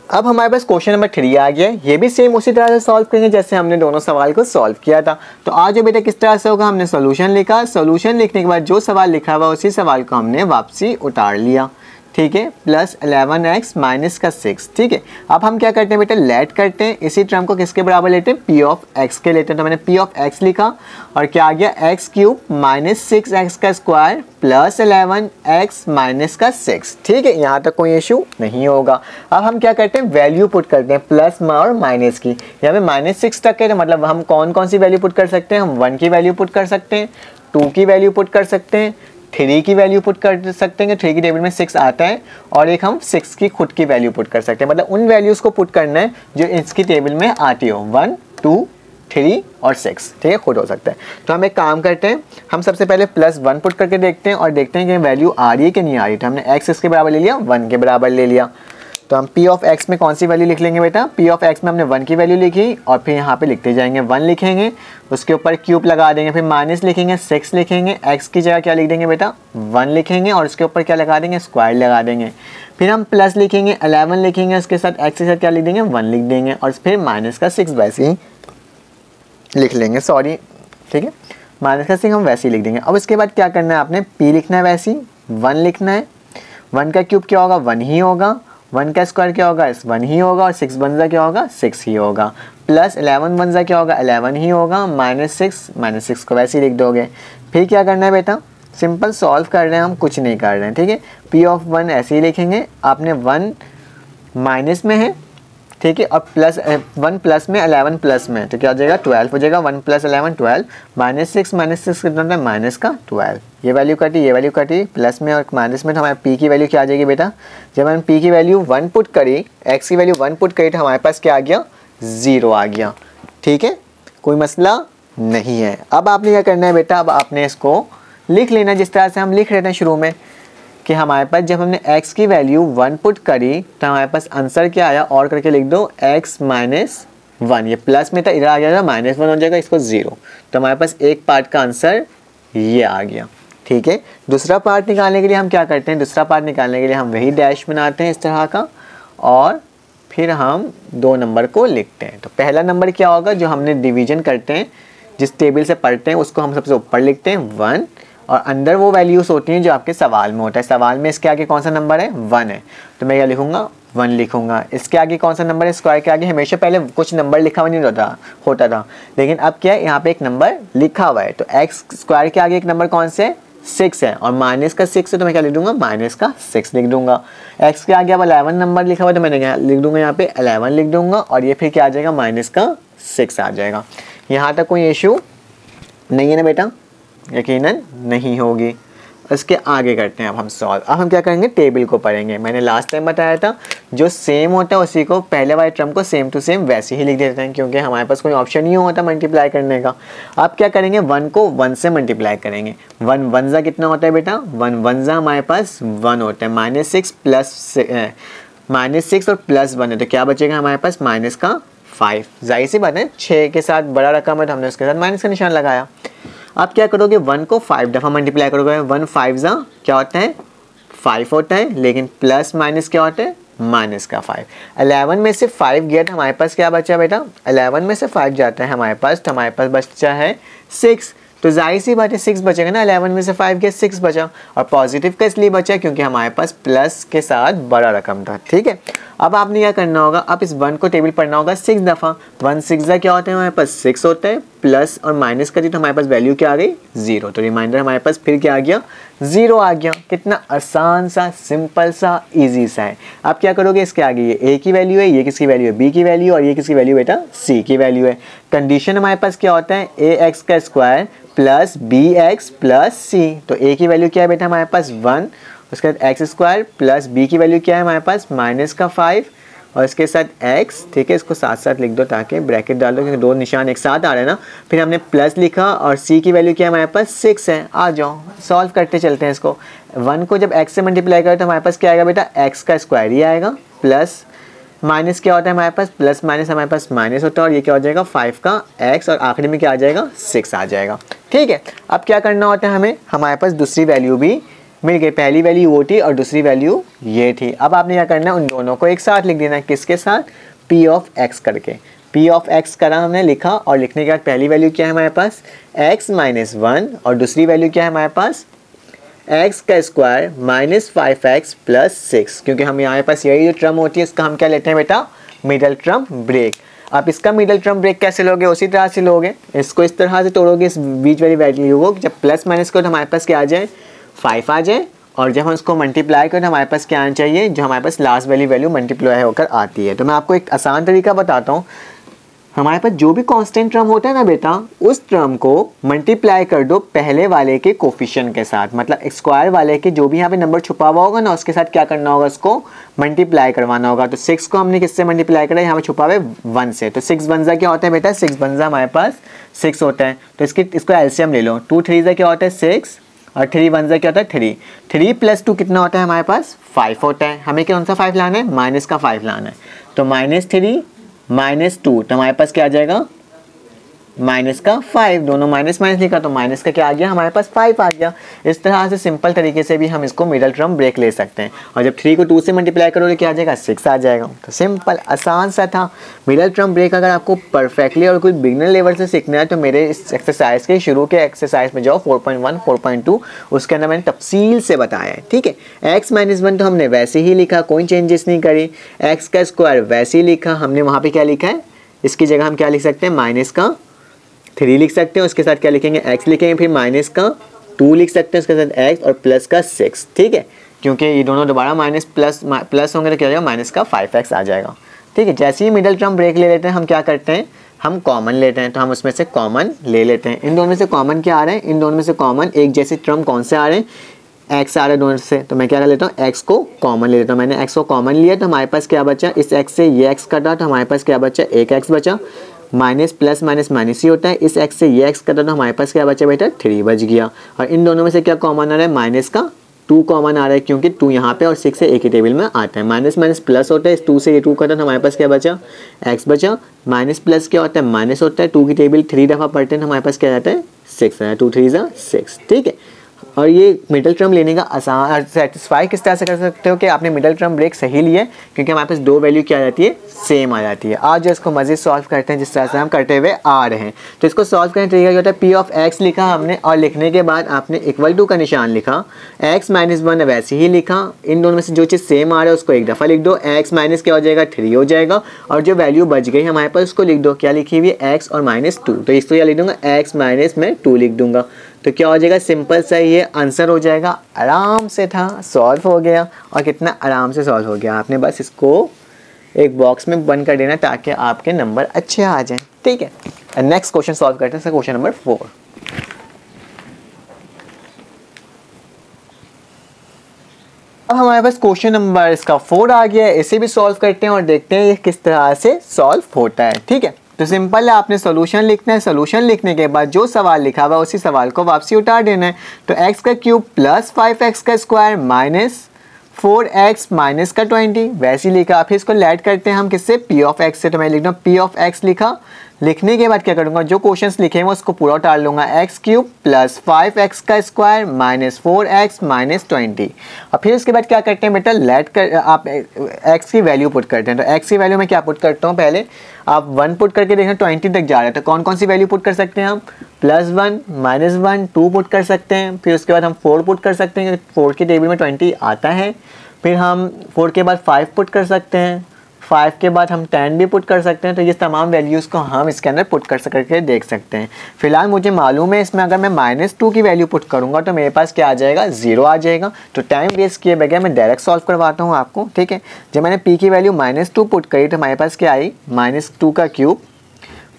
अब हमारे पास क्वेश्चन नंबर 3 आ गया है, ये भी सेम उसी तरह से सॉल्व करेंगे जैसे हमने दोनों सवाल को सॉल्व किया था। तो आज बेटा किस तरह से होगा, हमने सॉल्यूशन लिखा, सॉल्यूशन लिखने के बाद जो सवाल लिखा हुआ उसी सवाल को हमने वापसी उतार लिया। ठीक है, प्लस 11x माइनस का 6। ठीक है, अब हम क्या करते हैं बेटा, लेट करते हैं, इसी टर्म को किसके बराबर लेते हैं, p ऑफ x के लेते हैं। तो मैंने p ऑफ x लिखा, और क्या आ गया, x क्यूब माइनस 6x का स्क्वायर प्लस 11x माइनस का 6। ठीक है, यहाँ तक कोई इशू नहीं होगा। अब हम क्या करते हैं, वैल्यू पुट करते हैं प्लस और माइनस की। यहाँ पे -6 तक है, तो मतलब हम कौन कौन सी वैल्यू पुट कर सकते हैं, हम 1 की वैल्यू पुट कर सकते हैं, 2 की वैल्यू पुट कर सकते हैं, 3 की वैल्यू पुट कर सकते हैं, 3 की टेबल में 6 आता है, और एक हम 6 की खुद की वैल्यू पुट कर सकते हैं। मतलब उन वैल्यूज़ को पुट करना है जो इसकी टेबल में आती हो, 1, 2, 3 और 6। ठीक है, खुद हो सकता है। तो हम एक काम करते हैं, हम सबसे पहले +1 पुट करके देखते हैं, और देखते हैं कि वैल्यू आ रही है कि नहीं आ रही। तो हमने x इसके बराबर ले लिया, 1 के बराबर ले लिया। तो हम p ऑफ x में कौन सी वैल्यू लिख लेंगे बेटा, p ऑफ x में हमने 1 की वैल्यू लिखी, और फिर यहाँ पे लिखते जाएंगे, 1 लिखेंगे, उसके ऊपर क्यूब लगा देंगे, फिर माइनस लिखेंगे, 6 लिखेंगे, x की जगह क्या लिख देंगे बेटा, 1 लिखेंगे, और उसके ऊपर क्या लगा देंगे, स्क्वायर लगा देंगे। फिर हम प्लस लिखेंगे, 11 लिखेंगे, उसके साथ x के साथ क्या लिख देंगे, 1 लिख देंगे, और फिर माइनस का 6 वैसे ही लिख लेंगे, सॉरी। ठीक है, माइनस का 6 हम वैसे ही लिख देंगे। अब इसके बाद क्या करना है, आपने p लिखना है, वैसे ही 1 लिखना है, 1 का क्यूब क्या होगा, 1 ही होगा, 1 का स्क्वायर क्या होगा, 1 ही होगा, और 6 वन ज़ा क्या होगा, 6 ही होगा, प्लस 11 वन ज़ा क्या होगा, 11 ही होगा, -6 को वैसे ही लिख दोगे। फिर क्या करना है बेटा, सिंपल सॉल्व कर रहे हैं हम, कुछ नहीं कर रहे हैं। ठीक है, p ऑफ 1 ऐसे ही लिखेंगे, आपने 1 माइनस में है, ठीक है, और प्लस 1 प्लस में, 11 प्लस में, तो क्या हो जाएगा, 12 हो जाएगा। 1 + 11 12, -6 कितना होता है, माइनस का 12। ये वैल्यू कटी, ये वैल्यू कटी, प्लस में और माइनस में, तो हमारे p की वैल्यू क्या आ जाएगी बेटा, जब हम p की वैल्यू 1 पुट करी, x की वैल्यू 1 पुट करी, तो हमारे पास क्या आ गया, 0 आ गया। ठीक है, कोई मसला नहीं है। अब आपने क्या करना है बेटा, अब आपने इसको लिख लेना जिस तरह से हम लिख रहे थे शुरू में, कि हमारे पास जब हमने x की वैल्यू 1 पुट करी तो हमारे पास आंसर क्या आया, और करके लिख दो x माइनस 1, ये प्लस में था, इधर आ गया -1 हो जाएगा, इसको 0। तो हमारे पास एक पार्ट का आंसर ये आ गया। ठीक है, दूसरा पार्ट निकालने के लिए हम क्या करते हैं, दूसरा पार्ट निकालने के लिए हम वही डैश बनाते हैं इस तरह का, और फिर हम 2 नंबर को लिखते हैं। तो पहला नंबर क्या होगा, जो हमने डिवीजन करते हैं, जिस टेबल से पढ़ते हैं उसको हम सबसे ऊपर लिखते हैं 1, और अंदर वो वैल्यूज़ होती हैं जो आपके सवाल में होता है। सवाल में इसके आगे कौन सा नंबर है, 1 है, तो मैं क्या लिखूँगा 1 लिखूँगा। इसके आगे कौन सा नंबर है, स्क्वायर के आगे हमेशा पहले कुछ नंबर लिखा हुआ नहीं होता था, लेकिन अब क्या है, यहाँ पे एक नंबर लिखा हुआ है। तो एक्स स्क्वायर के आगे एक नंबर कौन से 6 है, और माइनस का 6 है, तो मैं क्या लिख दूंगा माइनस का 6 लिख दूंगा। एक्स के आगे अब 11 नंबर लिखा हुआ है, तो मैंने क्या लिख दूंगा यहाँ पे 11 लिख दूंगा, और ये फिर क्या आ जाएगा माइनस का 6 आ जाएगा। यहाँ तक कोई इशू नहीं है ना बेटा, यकीनन नहीं होगी। इसके आगे करते हैं अब हम सॉल्व। अब हम क्या करेंगे, टेबल को पढ़ेंगे। मैंने लास्ट टाइम बताया था जो सेम होता है उसी को, पहले वाले टर्म को सेम टू सेम वैसे ही लिख देते हैं, क्योंकि हमारे पास कोई ऑप्शन नहीं होता मल्टीप्लाई करने का। अब क्या करेंगे, 1 को 1 से मल्टीप्लाई करेंगे। 1 1 जा कितना होता है बेटा, 1 1 जा हमारे पास 1 होता है, -6 और +1 है, तो क्या बचेगा हमारे पास माइनस का 5। जाहिर सी बात है 6 के साथ बड़ा रकम है तो हमने उसके साथ माइनस का निशान लगाया। आप क्या करोगे, 1 को 5 दफ़ा मल्टीप्लाई करोगे। 1 5 जा क्या होता है 5 होता है, लेकिन प्लस माइनस क्या होता है माइनस का 5। 11 में से 5 गया तो हमारे पास क्या बचा बेटा, 11 में से 5 जाता है हमारे पास, तो हमारे पास बचा है 6। तो जाहिर सी बात है 6 बचेगा ना, 11 में से 5 गया 6 बचा, और पॉजिटिव का इसलिए बचा क्योंकि हमारे पास प्लस के साथ बड़ा रकम था। ठीक है, अब आपने क्या करना होगा, अब इस 1 को टेबल पढ़ना होगा 6 दफ़ा। 1 6 जा क्या होता है हमारे पास 6 होता है, प्लस और माइनस करी तो हमारे पास वैल्यू क्या आ गई 0, तो रिमाइंडर हमारे पास फिर क्या आ गया 0 आ गया। कितना आसान सा, सिंपल सा, इजी सा है। आप क्या करोगे, इसके आगे ये a की वैल्यू है, ये किसकी वैल्यू है b की वैल्यू, और ये किसकी वैल्यू बेटा c की वैल्यू है। कंडीशन हमारे पास क्या होता है, ax का square plus bx plus c। तो a की वैल्यू क्या है बेटा हमारे पास 1, उसके बाद एक्स स्क्वायर प्लस b की वैल्यू क्या है हमारे पास माइनस का 5, और इसके साथ x। ठीक है, इसको साथ साथ लिख दो ताकि ब्रैकेट डाल दो, क्योंकि 2 निशान एक साथ आ रहे हैं ना। फिर हमने प्लस लिखा, और c की वैल्यू क्या है हमारे पास 6 है। आ जाओ सॉल्व करते चलते हैं इसको। 1 को जब x से मल्टीप्लाई करें तो हमारे पास क्या आएगा बेटा, x का स्क्वायर ही आएगा, प्लस माइनस क्या होता है हमारे पास, प्लस माइनस हमारे पास माइनस होता है, और ये क्या हो जाएगा 5 का x, और आखिरी में क्या आ जाएगा 6 आ जाएगा। ठीक है, अब क्या करना होता है हमें, हमारे पास दूसरी वैल्यू भी मिल गई। पहली वैल्यू वो थी और दूसरी वैल्यू ये थी। अब आपने क्या करना है, उन दोनों को एक साथ लिख देना है। किसके साथ, p ऑफ x करके। p ऑफ x करा हमने, लिखा, और लिखने के बाद पहली वैल्यू क्या है हमारे पास x माइनस 1, और दूसरी वैल्यू क्या है हमारे पास x का स्क्वायर माइनस 5x प्लस 6। क्योंकि हम यहाँ पास यही जो टर्म होती है इसका हम क्या लेते हैं बेटा, मिडल टर्म ब्रेक। आप इसका मिडल टर्म ब्रेक कैसे लोगे, उसी तरह से लोगे, इसको इस तरह से तोड़ोगे इस बीच वाली वैल्यू को। जब प्लस माइनस करो तो हमारे पास क्या आ जाए 5 आ जाए, और जब हम उसको मल्टीप्लाई करें तो हमारे पास क्या आना चाहिए, जो हमारे पास लास्ट वाली वैल्यू मल्टीप्लाई होकर आती है। तो मैं आपको एक आसान तरीका बताता हूँ। हमारे पास जो भी कांस्टेंट टर्म होता है ना बेटा, उस टर्म को मल्टीप्लाई कर दो पहले वाले के कोफिशिएंट के साथ, मतलब स्क्वायर वाले के जो भी यहाँ पे नंबर छुपा हुआ होगा ना, उसके साथ क्या करना होगा, उसको मल्टीप्लाई करवाना होगा। तो 6 को हमने किससे मल्टीप्लाई करा, यहाँ पे छुपा हुआ 1 से। तो 6 1 जा क्या होता है बेटा, 6 1 जा हमारे पास 6 होता है। तो इसको एलसीएम ले लो, 2 3 जा क्या होता है 6, और 3 1 जा क्या होता है 3। 3 प्लस 2 कितना होता है हमारे पास 5 होता है। हमें कौन सा 5 लाना है, माइनस का 5 लाना है। तो -3 -2, तो हमारे पास क्या आ जाएगा माइनस का 5, दोनों माइनस माइनस लिखा तो माइनस का क्या आ गया हमारे पास 5 आ गया। इस तरह से सिंपल तरीके से भी हम इसको मिडल टर्म ब्रेक ले सकते हैं। और जब 3 को 2 से मल्टीप्लाई करोगे क्या आ जाएगा 6 आ जाएगा। तो सिंपल आसान सा था। मिडल टर्म ब्रेक अगर आपको परफेक्टली और कोई बिगिनर लेवल से सीखना है तो मेरे इस एक्सरसाइज के शुरू के एक्सरसाइज में जाओ 4.1 4.2, उसके अंदर मैंने तफसील से बताया है। ठीक है, x माइनस 1 तो हमने वैसे ही लिखा, कोई चेंजेस नहीं करी। x का स्क्वायर वैसे ही लिखा हमने, वहाँ पर क्या लिखा है, इसकी जगह हम क्या लिख सकते हैं माइनस का 3 लिख सकते हैं, उसके साथ क्या लिखेंगे x लिखेंगे, फिर माइनस का 2 लिख सकते हैं, उसके साथ x, और प्लस का 6। ठीक है, क्योंकि ये दोनों दोबारा माइनस प्लस होंगे तो क्या हो जाएगा माइनस का 5x आ जाएगा। ठीक है, जैसे ही मिडल टर्म ब्रेक ले लेते हैं हम क्या करते हैं, हम कॉमन लेते हैं। तो हम उसमें से कॉमन ले लेते हैं। इन दोनों में से कॉमन क्या आ रहे हैं, इन दोनों में से कॉमन एक जैसे टर्म कौन से आ रहे हैं, x आ रहा है दोनों से। तो मैं क्या कर लेता हूँ, x को कॉमन ले लेता हूँ। मैंने x को कॉमन लिया तो हमारे पास क्या बचा, इस x से ये x कटा तो हमारे पास क्या बचा, एक x बचा। माइनस प्लस माइनस माइनस ही होता है, इस x से ये x कटा तो हमारे पास क्या बचा बेटा 3 बच गया। और इन दोनों में से क्या कॉमन आ रहा है, माइनस का 2 कॉमन आ रहा है, क्योंकि 2 यहाँ पे और 6 से एक ही टेबल में आता है। माइनस माइनस प्लस होता है, इस 2 से ये 2 कटा तो हमारे पास क्या बचा x बचा। माइनस प्लस क्या होता है, माइनस होता है, 2 की टेबल 3 दफ़ा पढ़ते हैं तो हमारे पास क्या जाता है 6 है, 2 3 6। ठीक है, और ये मिडिल टर्म लेने का आसान सेटिस्फाई किस तरह से कर सकते हो कि आपने मिडिल टर्म ब्रेक सही लिया है, क्योंकि हमारे पास दो वैल्यू क्या आ जाती है, सेम आ जाती है। आज जो इसको मज़ीद सॉल्व करते हैं जिस तरह से हम करते हुए आ रहे हैं। तो इसको सॉल्व करने का तरीका क्या होता है, पी ऑफ एक्स लिखा हमने और लिखने के बाद आपने इक्वल टू का निशान लिखा, एक्स माइनस 1 वैसे ही लिखा, इन दोनों में से जो चीज़ सेम आ रहा है उसको एक दफ़ा लिख दो, एक्स माइनस क्या हो जाएगा 3 हो जाएगा, और जो वैल्यू बच गई हमारे पास उसको लिख दो, क्या लिखी हुई है एक्स और माइनस 2, तो इसको क्या लिख दूंगा एक्स माइनस में 2 लिख दूंगा। तो क्या हो जाएगा, सिंपल सा ये आंसर हो जाएगा। आराम से था, सॉल्व हो गया, और कितना आराम से सॉल्व हो गया। आपने बस इसको एक बॉक्स में बंद कर देना ताकि आपके नंबर अच्छे आ जाएं, ठीक है। नेक्स्ट क्वेश्चन सॉल्व करते हैं, क्वेश्चन नंबर 4। अब हमारे पास क्वेश्चन नंबर इसका 4 आ गया है, इसे भी सॉल्व करते हैं और देखते हैं ये किस तरह से सॉल्व होता है, ठीक है। तो सिंपल है, आपने सोल्यूशन लिखना है, सोल्यूशन लिखने के बाद जो सवाल लिखा हुआ है उसी सवाल को वापसी उतार देना है। तो एक्स का क्यूब प्लस 5x का स्क्वायर माइनस 4x माइनस का 20 वैसे ही लिखा। फिर इसको ऐड करते हैं हम किससे, पी ऑफ एक्स से। तो मैं लिख दूँ पी ऑफ एक्स लिखा, लिखने के बाद क्या करूँगा, जो क्वेश्चंस लिखे हैं वो उसको पूरा उतार लूँगा, एक्स क्यूब प्लस 5x का स्क्वायर माइनस 4x माइनस 20। और फिर उसके बाद क्या करते हैं बेटा, लेट कर आप x की वैल्यू पुट करते हैं। तो x की वैल्यू मैं क्या पुट करता हूँ, पहले आप 1 पुट करके देखना 20 तक जा रहा है, तो कौन कौन सी वैल्यू पुट कर सकते हैं हम, +1 -1 2 पुट कर सकते हैं। फिर उसके बाद हम 4 पुट कर सकते हैं, 4 की टेबल में 20 आता है। फिर हम 4 के बाद 5 पुट कर सकते हैं, 5 के बाद हम 10 भी पुट कर सकते हैं। तो ये तमाम वैल्यूज़ को हम इसके अंदर पुट कर करके देख सकते हैं। फिलहाल मुझे मालूम है इसमें अगर मैं -2 की वैल्यू पुट करूँगा तो मेरे पास क्या आ जाएगा, 0 आ जाएगा। तो टाइम वेस्ट किए बगैर मैं डायरेक्ट सॉल्व करवाता हूँ आपको, ठीक है। जब मैंने p की वैल्यू -2 पुट करी तो हमारे पास क्या आई, -2 का क्यूब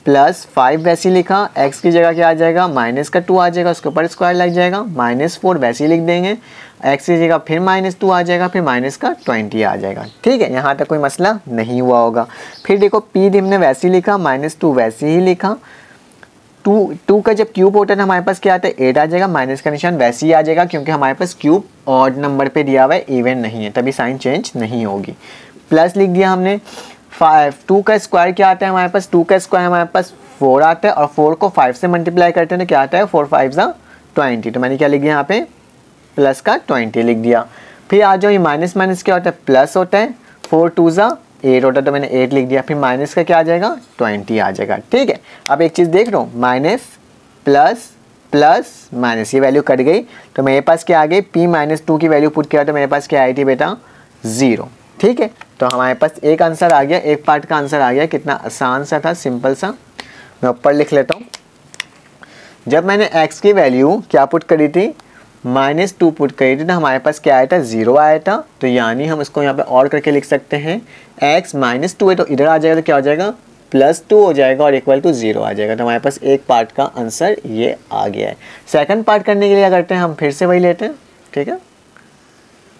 प्लस 5 वैसे ही लिखा, x की जगह क्या आ जाएगा, -2 आ जाएगा, उसके ऊपर स्क्वायर लग जाएगा, -4 वैसे ही लिख देंगे, x की जगह फिर -2 आ जाएगा, फिर -20 आ जाएगा, ठीक है। यहाँ तक कोई मसला नहीं हुआ होगा। फिर देखो p हमने वैसे ही लिखा, -2 वैसे ही लिखा, 2 का जब क्यूब होता है तो हमारे पास क्या आता है, 8 आ जाएगा, माइनस का निशान वैसे ही आ जाएगा क्योंकि हमारे पास क्यूब ऑड नंबर पे दिया हुआ है, इवन नहीं है, तभी साइन चेंज नहीं होगी। प्लस लिख दिया हमने, 2 का स्क्वायर क्या आता है हमारे पास, 2 का स्क्वायर हमारे पास 4 आता है, और 4 को 5 से मल्टीप्लाई करते हैं तो क्या आता है, 4 5 20। तो मैंने क्या लिख दिया यहाँ पे, प्लस का 20 लिख दिया। फिर आ जाओ, ये माइनस माइनस क्या होता है, प्लस होता है, 4 2 8 होता है तो मैंने 8 लिख दिया। फिर माइनस का क्या आ जाएगा, 20 आ जाएगा, ठीक है। अब एक चीज़ देख रहा हूँ, माइनस प्लस प्लस माइनस, ये वैल्यू कट गई तो मेरे पास क्या आ गई, p -2 की वैल्यू पुट किया तो मेरे पास क्या आई थी बेटा, 0, ठीक है। तो हमारे पास एक आंसर आ गया, एक पार्ट का आंसर आ गया। कितना आसान सा था, सिंपल सा। मैं ऊपर लिख लेता हूँ। जब मैंने x की वैल्यू क्या पुट करी थी, -2 पुट करी थी तो हमारे पास क्या आया था, 0 आया था। तो यानी हम इसको यहाँ पे और करके लिख सकते हैं, x -2 है तो इधर आ जाएगा तो क्या हो जाएगा, +2 हो जाएगा और इक्वल टू 0 आ जाएगा। तो हमारे पास एक पार्ट का आंसर ये आ गया है। सेकंड पार्ट करने के लिए क्या करते हैं, हम फिर से वही लेते हैं, ठीक है।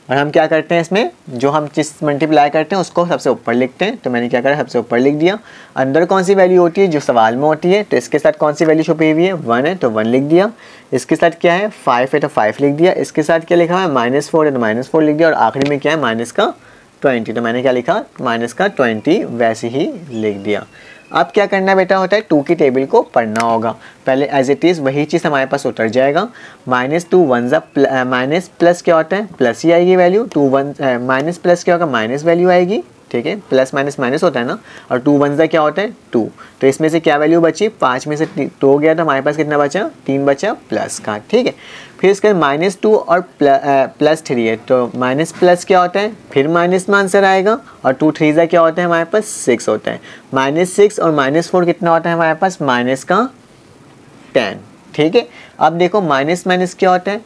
और हम क्या करते हैं, इसमें जो हम चीज़ मल्टीप्लाई करते हैं उसको सबसे ऊपर लिखते हैं। तो मैंने क्या करा, सबसे ऊपर लिख दिया। अंदर कौन सी वैल्यू होती है, जो सवाल में होती है। तो इसके साथ कौन सी वैल्यू छुपी हुई है, 1 है तो 1 लिख दिया। इसके साथ क्या है, 5 है तो 5 लिख दिया। इसके साथ क्या लिखा है, -4 है तो -4 लिख दिया। और आखिरी में क्या है, -20। तो मैंने क्या लिखा, -20 वैसे ही लिख दिया। अब क्या करना बेटा होता है, 2 की टेबल को पढ़ना होगा। पहले एज इट इज़ वही चीज़ हमारे पास उतर जाएगा। -2 1 माइनस प्लस क्या होता है, प्लस ही आएगी वैल्यू। 2 1 माइनस प्लस क्या होगा, माइनस वैल्यू आएगी, ठीक है। प्लस माइनस माइनस होता है ना, और 2 1 क्या होता है 2। तो इसमें से क्या वैल्यू बची, 5 में से 2 गया तो हमारे पास कितना बचा, 3 बचा प्लस का, ठीक है। फिर इसके -2 और +3 है तो माइनस प्लस क्या होता है, फिर माइनस में आंसर आएगा। और 2 3 क्या होता है हमारे पास, 6 होता है। -6 और -4 कितना होता है हमारे पास, -10, ठीक है। अब देखो माइनस माइनस क्या होता है,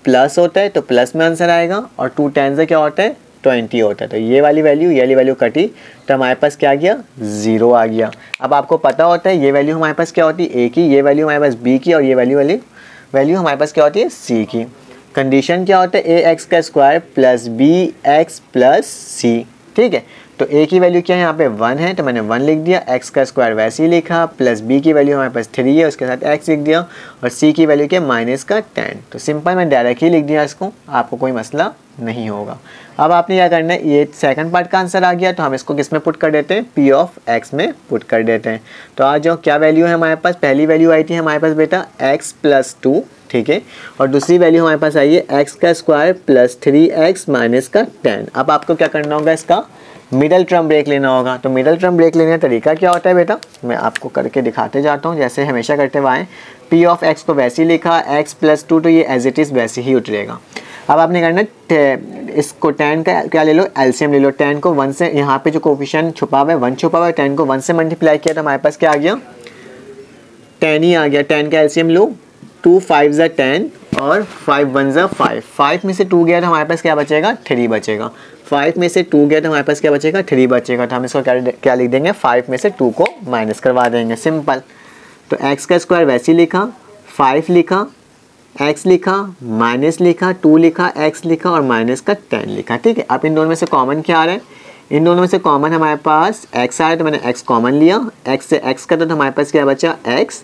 प्लस होता है तो प्लस में आंसर आएगा। और 2 10 से क्या होता है, 20 होता है। तो ये वाली वैल्यू कटी तो हमारे पास क्या आ गया, 0 आ गया। अब आपको पता होता है ये वैल्यू हमारे पास क्या होती है, a की, ये वैल्यू हमारे पास b की, और ये वैल्यू हमारे पास क्या होती है, c की। कंडीशन क्या होता है, ax का square plus bx plus c, ठीक है। तो a की वैल्यू क्या है, यहाँ पे 1 है तो मैंने 1 लिख दिया। x का स्क्वायर वैसे ही लिखा, प्लस b की वैल्यू हमारे पास 3 है, उसके साथ x लिख दिया। और c की वैल्यू क्या है, -10। तो सिंपल मैं डायरेक्ट ही लिख दिया इसको, आपको कोई मसला नहीं होगा। अब आपने क्या करना है, ये सेकंड पार्ट का आंसर आ गया तो हम इसको किस में पुट कर देते हैं, p ऑफ x में पुट कर देते हैं। तो आज जो क्या वैल्यू है हमारे पास, पहली वैल्यू आई थी हमारे पास बेटा x + 2, ठीक है। और दूसरी वैल्यू हमारे पास आई है एक्स का स्क्वायर प्लस 3x माइनस का 10। अब आपको क्या करना होगा, इसका मिडल टर्म ब्रेक लेना होगा। तो मिडल टर्म ब्रेक लेने का तरीका क्या होता है बेटा, मैं आपको करके दिखाते जाता हूँ जैसे हमेशा करते हुए आए। पी ऑफ एक्स को वैसे ही लिखा, एक्स प्लस 2 तो ये एज इट इज़ वैसे ही उतरेगा। अब आपने करना इसको 10 का क्या ले लो, एलसीएम ले लो। 10 को 1 से, यहाँ पे जो कोफिशिएंट छुपा हुआ है 1 छुपा हुआ है, 10 को 1 से मल्टीप्लाई किया तो हमारे पास क्या आ गया, 10 ही आ गया। 10 का एलसीएम लो, 2 5 ज़ा 10 और 5 1 ज़ा 5। 5 में से 2 गया तो हमारे पास क्या बचेगा, 3 बचेगा। 5 में से 2 गया तो हमारे पास क्या बचेगा, 3 बचेगा। तो हम इसको क्या लिख देंगे, 5 में से 2 को माइनस करवा देंगे, सिंपल। तो x का स्क्वायर वैसे ही लिखा, 5 लिखा, x लिखा, माइनस लिखा, 2 लिखा, x लिखा और माइनस का 10 लिखा, ठीक है। अब इन दोनों में से कॉमन क्या आ रहा है, इन दोनों में से कॉमन हमारे पास x आ रहा है तो मैंने x कॉमन लिया। x से x का तो हमारे पास क्या बचा, x,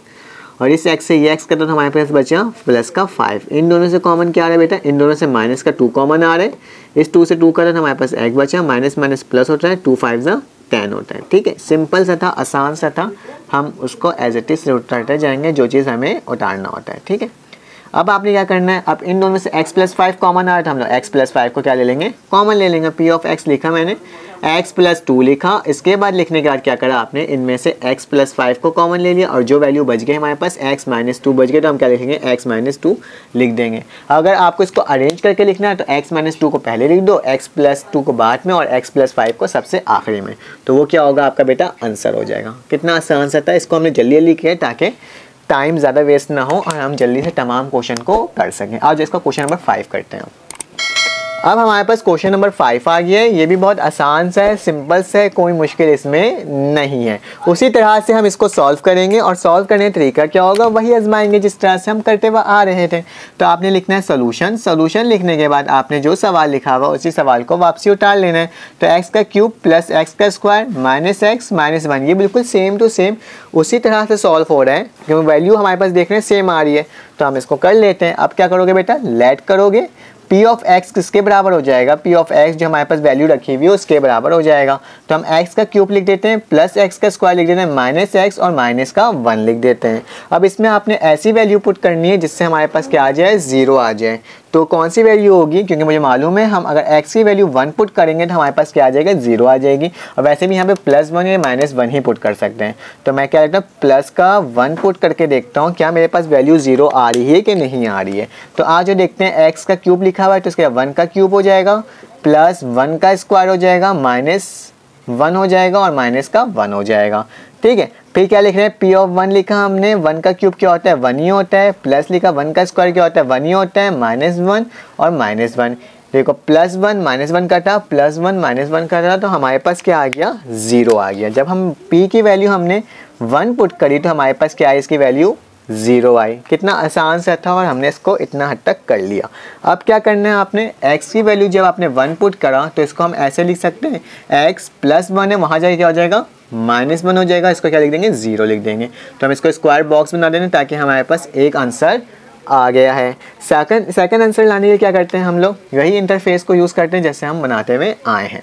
और इस x से ये x का तो हमारे पास बचा प्लस का 5। इन दोनों से कॉमन क्या आ रहा है बेटा, इन दोनों से माइनस का 2 कॉमन आ रहा है। इस 2 से 2 का तो हमारे पास x बचा, माइनस माइनस प्लस होता है, 2 5 ज़ा 10 होता है, ठीक है। सिंपल सा था, आसान सा था, हम उसको एज इट इज़ उतारते जाएंगे जो चीज़ हमें उतारना होता है, ठीक है। अब आपने क्या करना है, अब इन दोनों में से x प्लस 5 कॉमन आ रहा था, हम लोग x प्लस 5 को क्या ले लेंगे, कॉमन ले लेंगे। p ऑफ x लिखा मैंने, x प्लस 2 लिखा। इसके बाद लिखने के बाद क्या करा आपने, इनमें से x प्लस 5 को कॉमन ले लिया और जो वैल्यू बच गई हमारे पास x माइनस 2 बच गए तो हम क्या लिखेंगे, x माइनस 2 लिख देंगे। अगर आपको इसको अरेंज करके लिखना है तो x माइनस 2 को पहले लिख दो, x प्लस 2 को बाद में और x प्लस 5 को सबसे आखिरी में। तो वो क्या होगा, आपका बेटा आंसर हो जाएगा। कितना आसान सा था, इसको हमने जल्दी जल्दी किया ताकि टाइम ज़्यादा वेस्ट ना हो और हम जल्दी से तमाम क्वेश्चन को कर सकें। आज इसका क्वेश्चन नंबर 5 करते हैं। अब हमारे पास क्वेश्चन नंबर 5 आ गया है। ये भी बहुत आसान सा है, सिंपल सा है, कोई मुश्किल इसमें नहीं है। उसी तरह से हम इसको सॉल्व करेंगे और सॉल्व करने का तरीका क्या होगा, वही आजमाएंगे जिस तरह से हम करते हुए आ रहे थे। तो आपने लिखना है सोल्यूशन। सोल्यूशन लिखने के बाद आपने जो सवाल लिखा हुआ उसी सवाल को वापसी उतार लेना है। तो एक्स का क्यूब प्लस एक्स का स्क्वायर माइनस एक्स माइनस 1, ये बिल्कुल सेम टू सेम उसी तरह से सॉल्व हो रहा है क्योंकि वैल्यू हमारे पास देख रहे हैं सेम आ रही है। तो हम इसको कर लेते हैं। अब क्या करोगे बेटा, लेट करोगे। P ऑफ x किसके बराबर हो जाएगा, P ऑफ x जो हमारे पास वैल्यू रखी हुई है उसके बराबर हो जाएगा। तो हम x का क्यूब लिख देते हैं, प्लस x का स्क्वायर लिख देते हैं, माइनस x और माइनस का 1 लिख देते हैं। अब इसमें आपने ऐसी वैल्यू पुट करनी है जिससे हमारे पास क्या आ जाए, 0 आ जाए। तो कौन सी वैल्यू होगी, क्योंकि मुझे मालूम है हम अगर x की वैल्यू 1 पुट करेंगे तो हमारे पास क्या आ जाएगा, 0 आ जाएगी। और वैसे भी यहाँ पे प्लस 1 या माइनस 1 ही पुट कर सकते हैं। तो मैं क्या कहता हूँ, प्लस का 1 पुट करके देखता हूँ क्या मेरे पास वैल्यू 0 आ रही है कि नहीं आ रही है। तो आज जो देखते हैं x का क्यूब लिखा हुआ है तो इसके 1 का क्यूब हो जाएगा, प्लस 1 का स्क्वायर हो जाएगा, माइनस 1 हो जाएगा और माइनस का 1 हो जाएगा, ठीक है। फिर क्या लिख रहे हैं, P ऑफ 1 लिखा हमने, 1 का क्यूब क्या होता है, 1 ही होता है। प्लस लिखा, 1 का स्क्वायर क्या होता है, 1 ही होता है। माइनस 1 और माइनस 1, देखो प्लस 1 माइनस 1 कटा, प्लस 1 माइनस 1 कटा, तो हमारे पास क्या आ गया, 0 आ गया। जब हम P की वैल्यू हमने 1 पुट करी तो हमारे पास क्या आई, इसकी वैल्यू 0 आई। कितना आसान सा था और हमने इसको इतना हद तक कर लिया। अब क्या करना है आपने, x की वैल्यू जब आपने 1 पुट करा तो इसको हम ऐसे लिख सकते हैं, x प्लस 1 है, वहाँ जाके क्या हो जाएगा, माइनस 1 हो जाएगा। इसको क्या लिख देंगे, 0 लिख देंगे। तो हम इसको स्क्वायर बॉक्स बना देंगे ताकि हमारे पास एक आंसर आ गया है। सेकंड आंसर लाने के लिए क्या करते हैं हम लोग, वही इंटरफेस को यूज़ करते हैं जैसे हम बनाते हुए आए हैं,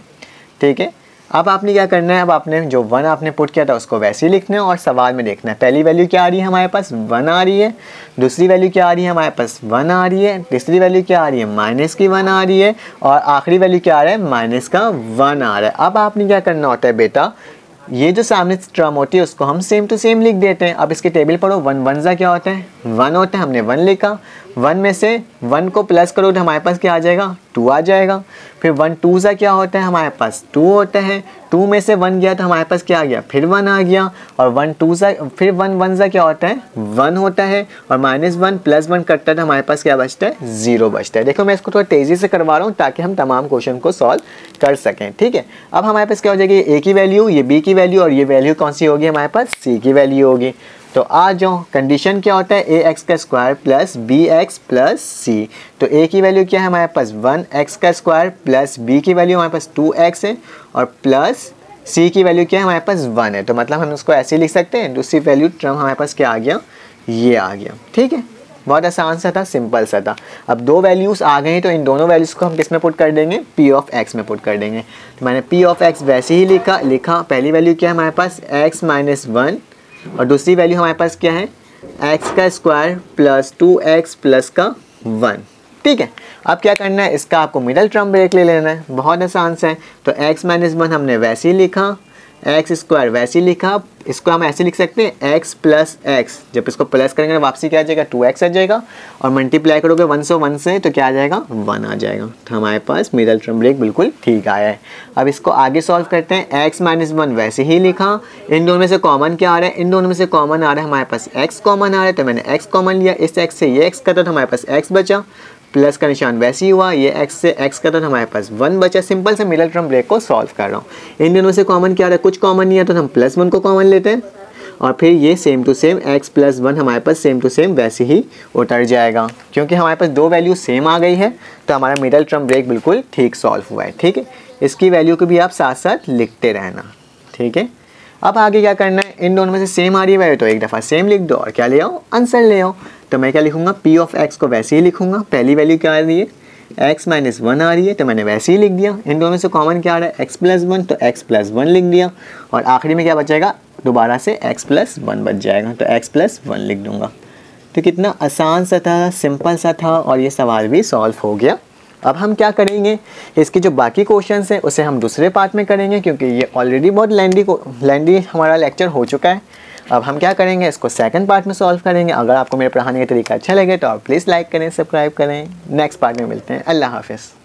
ठीक है। अब आपने क्या करना है, अब आपने जो 1 आपने पुट किया था उसको वैसे ही लिखना है और सवाल में देखना है पहली वैल्यू क्या आ रही है, हमारे पास 1 आ रही है। दूसरी वैल्यू क्या आ रही है, हमारे पास 1 आ रही है। तीसरी वैल्यू क्या आ रही है, माइनस की 1 आ रही है। और आखिरी वैल्यू क्या आ रहा है, माइनस का 1 आ रहा है। अब आपने क्या करना होता है बेटा, ये जो सामने टर्म होती है उसको हम सेम टू सेम लिख देते हैं। अब इसके टेबल पढ़ो, 1 1 ज़ा क्या होता है, 1 होता है। हमने 1 लिखा, 1 में से 1 को प्लस करो तो हमारे पास क्या आ जाएगा, 2 आ जाएगा। फिर 1 2 ज़ा क्या होता है, हमारे पास 2 होता है। 2 में से 1 गया तो हमारे पास क्या आ गया, फिर 1 आ गया। और 1 2 ज़ा, फिर 1 1 ज़ा क्या होता है, 1 होता है। और माइनस 1 प्लस 1 कटता है तो हमारे पास क्या बचता है, 0 बचता है। देखो मैं इसको थोड़ा तेज़ी से करवा रहा हूँ ताकि हम तमाम क्वेश्चन को सॉल्व कर सकें, ठीक है। अब हमारे पास क्या हो जाएगी, ए की वैल्यू, ये बी की वैल्यू और ये वैल्यू कौन सी होगी, हमारे पास सी की वैल्यू होगी। तो आज जो कंडीशन क्या होता है, ए एक्स का square plus b x plus c. तो ए की वैल्यू क्या है हमारे पास, 1 एक्स का स्क्वायर प्लस बी की वैल्यू हमारे पास 2 एक्स है और प्लस सी की वैल्यू क्या है हमारे पास 1 है। तो मतलब हम उसको ऐसे लिख सकते हैं, दूसरी वैल्यू टर्म हमारे पास क्या आ गया, ये आ गया, ठीक है। बहुत आसान सा था, सिंपल सा था। अब 2 वैल्यूज़ आ गए हैं तो इन दोनों वैल्यूज़ को हम किस में पुट कर देंगे, P ऑफ x में पुट कर देंगे। तो मैंने P ऑफ x वैसे ही लिखा। पहली वैल्यू क्या है हमारे पास, x माइनस 1 और दूसरी वैल्यू हमारे पास क्या है, एक्स का स्क्वायर प्लस 2x प्लस का 1। ठीक है, अब क्या करना है, इसका आपको मिडल टर्म ब्रेक ले लेना है, बहुत आसान सा है। तो x माइनस 1 हमने वैसे ही लिखा, एक्स स्क्वायर वैसे ही लिखा, इसको हम ऐसे लिख सकते हैं x प्लस एक्स, जब इसको प्लस करेंगे वापसी क्या आ जाएगा 2x आ जाएगा, और मल्टीप्लाई करोगे 1 से तो क्या आ जाएगा 1 आ जाएगा। तो हमारे पास मिडल टर्म ब्रेक बिल्कुल ठीक आया है। अब इसको आगे सॉल्व करते हैं, x माइनस 1 वैसे ही लिखा, इन दोनों में से कॉमन क्या आ रहा है, इन दोनों में से कॉमन आ रहा है हमारे पास x कॉमन आ रहा है, तो मैंने x कॉमन लिया, इस x से ये x का तो हमारे पास x बचा, प्लस का निशान वैसे ही हुआ, ये x से x का तो हमारे पास 1 बचा। सिंपल से मिडल टर्म ब्रेक को सॉल्व कर रहा हूँ। इन दोनों से कॉमन क्या आ रहा है, कुछ कॉमन नहीं है तो हम प्लस 1 को कॉमन लेते हैं, और फिर ये same to same x plus 1 हमारे पास सेम टू सेम वैसे ही उतर जाएगा, क्योंकि हमारे पास दो वैल्यू सेम आ गई है तो हमारा मिडल टर्म ब्रेक बिल्कुल ठीक सॉल्व हुआ है। ठीक है, इसकी वैल्यू को भी आप साथ साथ लिखते रहना। ठीक है, अब आगे क्या करना है, इन दोनों में से सेम आ रही है वैल्यू तो एक दफ़ा सेम लिख दो और क्या ले आओ, आंसर ले आओ। तो मैं क्या लिखूंगा, p ऑफ x को वैसे ही लिखूंगा, पहली वैल्यू क्या आ रही है x माइनस 1 आ रही है तो मैंने वैसे ही लिख दिया, इन दोनों से कॉमन क्या आ रहा है x प्लस 1 तो x प्लस 1 लिख दिया, और आखिरी में क्या बचेगा, दोबारा से x प्लस 1 बच जाएगा तो x प्लस 1 लिख दूंगा। तो कितना आसान सा था, सिंपल सा था, और ये सवाल भी सॉल्व हो गया। अब हम क्या करेंगे, इसके जो बाकी क्वेश्चंस हैं उसे हम दूसरे पार्ट में करेंगे, क्योंकि ये ऑलरेडी बहुत लेंदी हमारा लेक्चर हो चुका है। अब हम क्या करेंगे, इसको सेकंड पार्ट में सॉल्व करेंगे। अगर आपको मेरे पढ़ाने का तरीका अच्छा लगे तो आप प्लीज़ लाइक करें, सब्सक्राइब करें। नेक्स्ट पार्ट में मिलते हैं, अल्लाह हाफिज़।